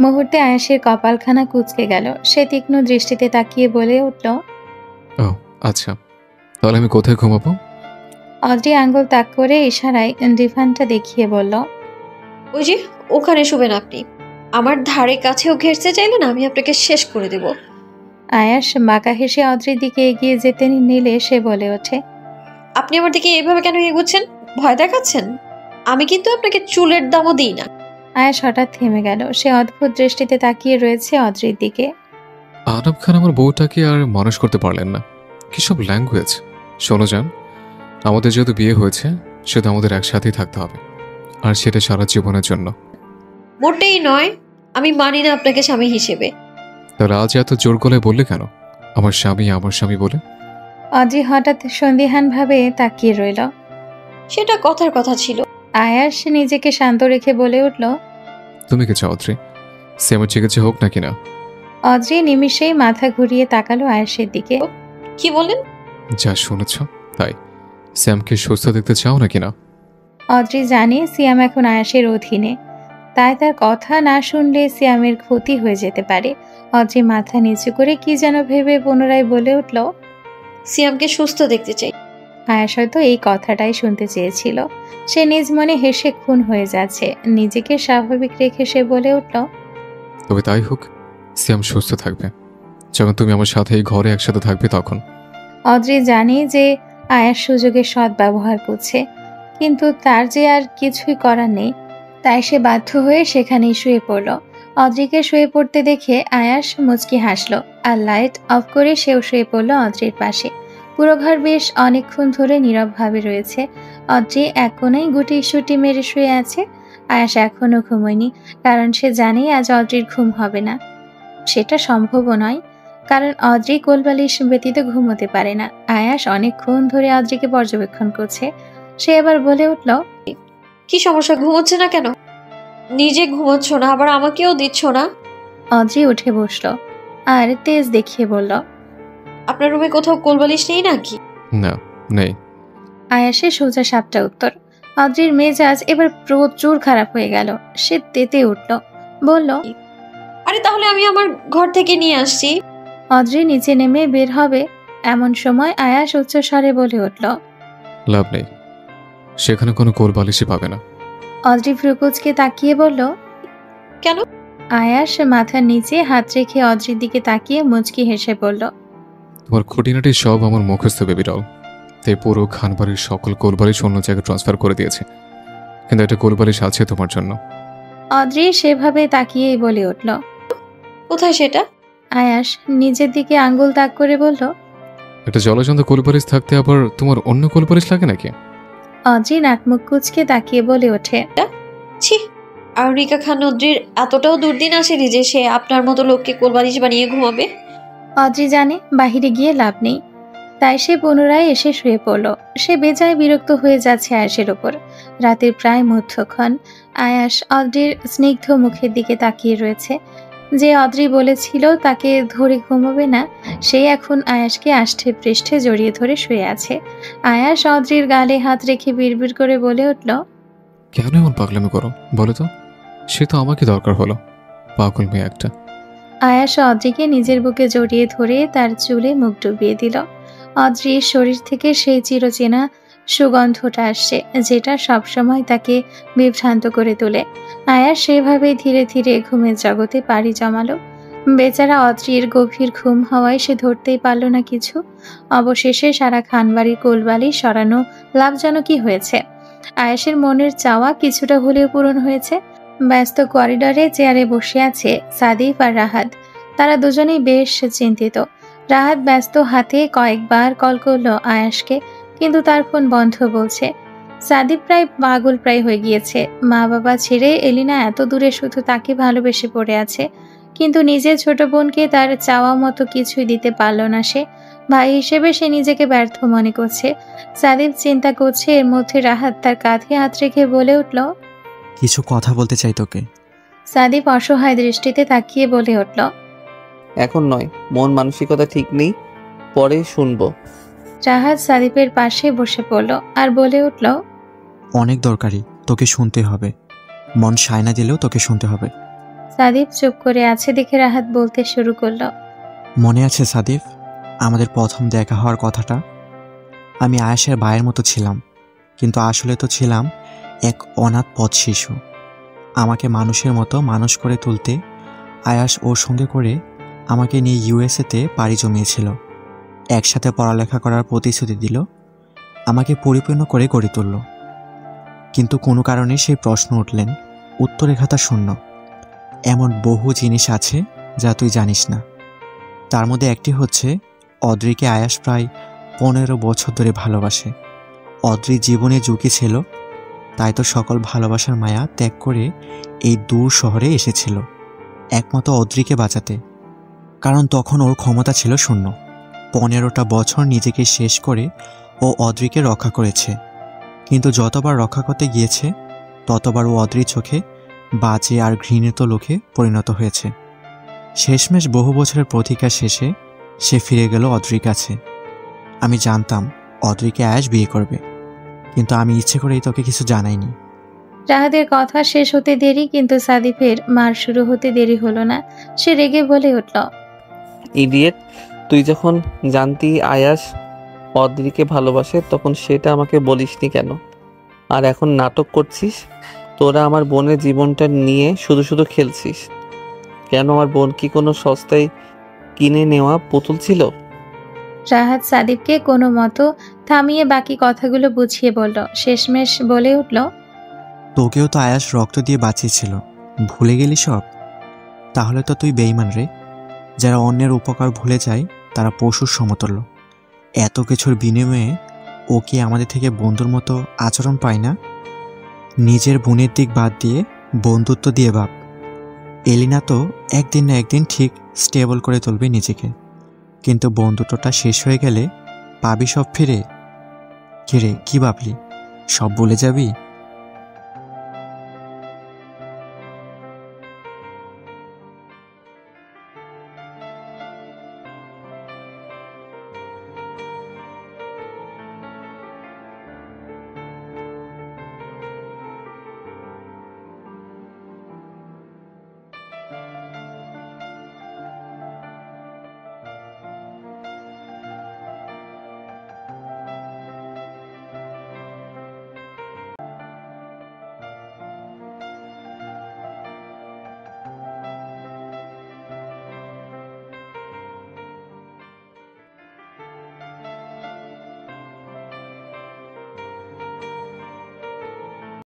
মুহূর্তে আয়াসের কপালখানা কুঁচকে গেল। সে তীক্ষ্ণ দৃষ্টিতে তাকিয়ে বলে উঠল, ও আচ্ছা, তাহলে আমি কোথায় ঘুমাবো? অদ্রি আঙ্গুল তাক করে ইশারায় ডিভানটা দেখিয়ে বলল, ওই যে ওখানে শুবেন আপনি। আমার ধারে কাছেও ঘেরতে চাইলেন আমি আপনাকে শেষ করে দেব। আয়াস বাঁকা হেসে অদ্রির দিকে এগিয়ে যেতে নিলে সে বলে ওঠে, আপনি আমার দিকে এভাবে কেন এগোচ্ছেন? ভয় দেখাচ্ছেন? আমি কিন্তু আপনাকে চুলের দামও দিই না। আয়াস হঠাৎ থেমে গেল। সে অদ্ভুত দৃষ্টিতে তাকিয়ে রয়েছে অদ্রির দিকে। আরব খান আমার বউটাকে আর মানুষ করতে পারলেন না। কি সব ল্যাঙ্গুয়েজ! শোনো যান, আমাদের যেহেতু বিয়ে হয়েছে সেটা আমাদের একসাথেই থাকতে হবে, আর সেটা সারা জীবনের জন্য। মোটেই নয়, আমি মানি না আপনাকে স্বামী হিসেবে। তাহলে আজ এত জোর গলায় বললে কেন আমার স্বামী আমার স্বামী বলে? অদ্রি হঠাৎ সন্দিহান ভাবে তাকিয়ে রইল। সেটা কথার কথা ছিল। আয়াস নিজেকে শান্ত রেখে বলে উঠল, তুমি কি চাও অদ্রি, সেমের চিকিৎসা হোক নাকি না? অদ্রি নিমিষেই মাথা ঘুরিয়ে তাকালো আয়াসের দিকে। কি বললেন? যা শুনেছ তাই। স্যামকে সুস্থ দেখতে চাও নাকি না? অদ্রি জানে সিয়াম এখন আয়াসের অধীনে, তাই তার কথা না শুনলে সিয়ামের ক্ষতি হয়ে যেতে পারে। অদ্রি মাথা নিচু করে কি যেন ভেবে পুনরায় বলে উঠল, সিয়ামকে সুস্থ দেখতে চাই। আয়াস হয়তো এই কথাটাই শুনতে চেয়েছিল। সে নিজ মনে হেসে খুন হয়ে যাচ্ছে। নিজেকে স্বাভাবিক রেখে সে বলে উঠল, তবে তাই হোক, সিয়াম সুস্থ থাকবে যখন তুমি আমার সাথে এই ঘরে একসাথে থাকবে তখন। অদ্রি জানে যে আয়াস সুযোগের সৎ ব্যবহার করছে, কিন্তু তার যে আর কিছুই করার নেই, তাই সে বাধ্য হয়ে সেখানেই শুয়ে পড়ল। অদ্রিকে শুয়ে পড়তে দেখে আয়াস মুচকি হাসল, আর লাইট অফ করে সেও শুয়ে পড়ল অদ্রির পাশে। পুরো ঘর বেশ অনেকক্ষণ ধরে নীরবভাবে রয়েছে। অদ্রি এক কোণায় গুটি সুটি মেরে শুয়ে আছে। আয়াস এখনো ঘুমোয়নি, কারণ সে জানে আজ অদ্রির ঘুম হবে না। সেটা সম্ভবও নয়, কারণ অদ্রি কোলবালিশ ব্যতীত ঘুমোতে পারে না। আয়াস অনেকক্ষণ ধরে অদ্রিকে পর্যবেক্ষণ করছে। সে এবার বলে উঠল, কি সমস্যা, ঘুমোচ্ছে না কেন? নিজে ঘুমোচ্ছ না, আবার আমাকেও দিচ্ছ না। অদ্রি উঠে বসলো আর তেজ দেখিয়ে বলল, আপনার রুমে কোথাও কোলবালিশ নেই নাকি? না, নেই। আয়াসের সোজা সাপটা উত্তর। অদ্রির মেজাজ এবার প্রচুর খারাপ হয়ে গেল। সে তেতে উঠল, বলল, আরে তাহলে আমি আমার ঘর থেকে নিয়ে আসছি। অদ্রি নিচে নেমে বের হবে এমন সময় আয়াস উচ্চস্বরে বলে উঠল, লাভ নেই, সেখানে কোনো কোলবালিশই পাবে না। অদ্রি ফ্রুকুচকে তাকিয়ে বলল, কেন? আয়াস মাথার নিচে হাত রেখে অদ্রির দিকে তাকিয়ে মুচকি হেসে বলল, তোমার খুঁটিনাটি সব আমার মুখস্থ বেবি ডল। তাই পুরো খানবাড়ির সকল কোলবালিশ অন্য জায়গায় ট্রান্সফার করে দিয়েছে, কিন্তু একটা কোলবালিশ আছে তোমার জন্য। অদ্রি সেভাবে তাকিয়েই বলে উঠল, কোথায় সেটা? আয়াস নিজের দিকে আঙ্গুল তাক করে বলল, একটা জলজন্ত কোলবালিশ থাকতে আবার তোমার অন্য কোলবালিশ লাগে নাকি? অদ্রি নাক মুখ কুচকে তাকিয়ে বলে ওঠে, ছি, আরুনিকা খান অদ্রির এতটাও দুর্দিন আসেনি যে সে আপনার মতো লোককে কোলবালিশ বানিয়ে ঘুমাবে। অদ্রি জানে বাহিরে গিয়ে লাভ নেই, তাই সে পুনরায় এসে শুয়ে পড়ল। সে বেজায় বিরক্ত হয়ে যাচ্ছে আয়াসের ওপর। রাতের প্রায় মধ্যক্ষণ আয়াস অদ্রির স্নিগ্ধ মুখের দিকে তাকিয়ে রয়েছে। যে অদ্রি বলেছিল তাকে ধরে ঘুমোবে না, সে এখন আয়াসকে আষ্ঠে পৃষ্ঠে জড়িয়ে ধরে শুয়ে আছে। আয়াস অদ্রির গালে হাত রেখে বিড়বিড় করে বলে উঠল, কেন এমন পাগলামি করো বলো তো? সে তো আমাকে দরকার হলো, পাগল মেয়ে একটা। আয়াস অদ্রিকে নিজের বুকে জড়িয়ে ধরে তার চুলে মুখ ডুবিয়ে দিল। অদ্রির শরীর থেকে সেই চিরচেনা সুগন্ধটা আসছে, যেটা সবসময় তাকে বিভ্রান্ত করে তোলে। আয়াস সেভাবে ধীরে ধীরে ঘুমের জগতে পাড়ি জমালো। বেচারা অদ্রির গভীর ঘুম হওয়ায় সে ধরতেই পারল না কিছু। অবশেষে সারা খানবাড়ির কোলবালি সরানো লাভজনকই হয়েছে। আয়াসের মনের চাওয়া কিছুটা হলেও পূরণ হয়েছে। ব্যস্ত করিডরে চেয়ারে বসে আছে সাদিফ আর রাহাত। তারা দুজনেই বেশ চিন্তিত। রাহাত ব্যস্ত হাতে কয়েকবার কল করলো আয়াসকে, কিন্তু তার ফোন বন্ধ বলছে। সাদিফ প্রায় পাগল প্রায় হয়ে গিয়েছে। মা বাবা ছেড়ে এলিনা এত দূরে শুধু তাকে ভালোবেসে পড়ে আছে, কিন্তু নিজের ছোট বোনকে তার চাওয়া মতো কিছুই দিতে পারল না সে। ভাই হিসেবে সে নিজেকে ব্যর্থ মনে করছে। সাদিফ চিন্তা করছে, এর মধ্যে রাহাত তার কাঁধে হাত রেখে বলে উঠল, কিছু কথা বলতে চাই তোকে। সাদিফ অসহায় দৃষ্টিতে তাকিয়ে বলে উঠল, এখন নয়, মন মানসিকতা ঠিক নেই, পরে শুনবো। রাহাত সাদিফের পাশে বসে পড়ল আর বলে উঠল, অনেক দরকারি, তোকে শুনতে হবে। মন সায়না দিলেও তোকে শুনতে হবে। সাদিফ চুপ করে আছে দেখে রাহাত বলতে শুরু করলো, মনে আছে সাদিফ, আমাদের প্রথম দেখা হওয়ার কথাটা? আমি আয়াসের ভাইয়ের মতো ছিলাম, কিন্তু আসলে তো ছিলাম এক অনাথ পথ শিশু। আমাকে মানুষের মতো মানুষ করে তুলতে আয়াস ওর সঙ্গে করে আমাকে নিয়ে ইউএসএতে পাড়ি জমিয়েছিল। একসাথে পড়ালেখা করার প্রতিশ্রুতি দিল, আমাকে পরিপূর্ণ করে গড়ে তুলল। কিন্তু কোনো কারণে সেই প্রশ্ন উঠলেন, উত্তরের খাতা শূন্য। এমন বহু জিনিস আছে যা তুই জানিস না। তার মধ্যে একটি হচ্ছে, অদ্রিকে আয়াস প্রায় 15 বছর ধরে ভালোবাসে। অদ্রির জীবনে ঝুঁকি ছিল, তাই তো সকল ভালোবাসার মায়া ত্যাগ করে এই দূর শহরে এসেছিল একমাত্র অদ্রিকে বাঁচাতে। কারণ তখন ওর ক্ষমতা ছিল শূন্য। 15টা বছর নিজেকে শেষ করে ও অদ্রিকে রক্ষা করেছে, কিন্তু যতবার রক্ষা করতে গিয়েছে ততবার ও অদ্রির চোখে বাজে আর ঘৃণিত লোকে পরিণত হয়েছে। শেষমেশ বহু বছরের প্রতীক্ষা শেষে সে ফিরে গেল অদ্রির কাছে। আমি জানতাম অদ্রিকে আয়াস বিয়ে করবে, কিন্তু আমি ইচ্ছে করেই তোকে কিছু জানাইনি। রাহাতের কথা শেষ হতে দেরি, কিন্তু সাদিফের মার শুরু হতে দেরি হলো না। সে রেগে বলে উঠল, ইডিয়েট, তুই যখন জানতি আয়াস অদ্রিকে ভালোবাসে তখন সেটা আমাকে বলিসনি কেন? আর এখন নাটক করছিস। তোরা আমার বোনের জীবনটা নিয়ে শুধু শুধু খেলছিস কেন? আমার বোন কি কোনো সস্তায় কিনে নেওয়া পুতুল ছিল? রাহাত সাদিফকে কোনো মতো থামিয়ে বাকি কথাগুলো বুঝিয়ে বলল। শেষমেশ বলে উঠল, তোকেও তো আয়াস রক্ত দিয়ে বাঁচিয়েছিল, ভুলে গেলি সব? তাহলে তো তুই বেঈমান রে। যারা অন্যের উপকার ভুলে যায় তারা পশুর সমতুল্য। এত কিছুর বিনিময়ে ও কি আমাদের থেকে বন্ধুর মতো আচরণ পায় না? নিজের বোনের দিক বাদ দিয়ে বন্ধুত্ব দিয়ে ভাব। এলিনা তো একদিন না একদিন ঠিক স্টেবল করে তুলবে নিজেকে, কিন্তু বন্ধুত্বটা শেষ হয়ে গেলে পাবি সব ফিরে। কিরে, কি ভাবলি? সব ভুলে যাবি?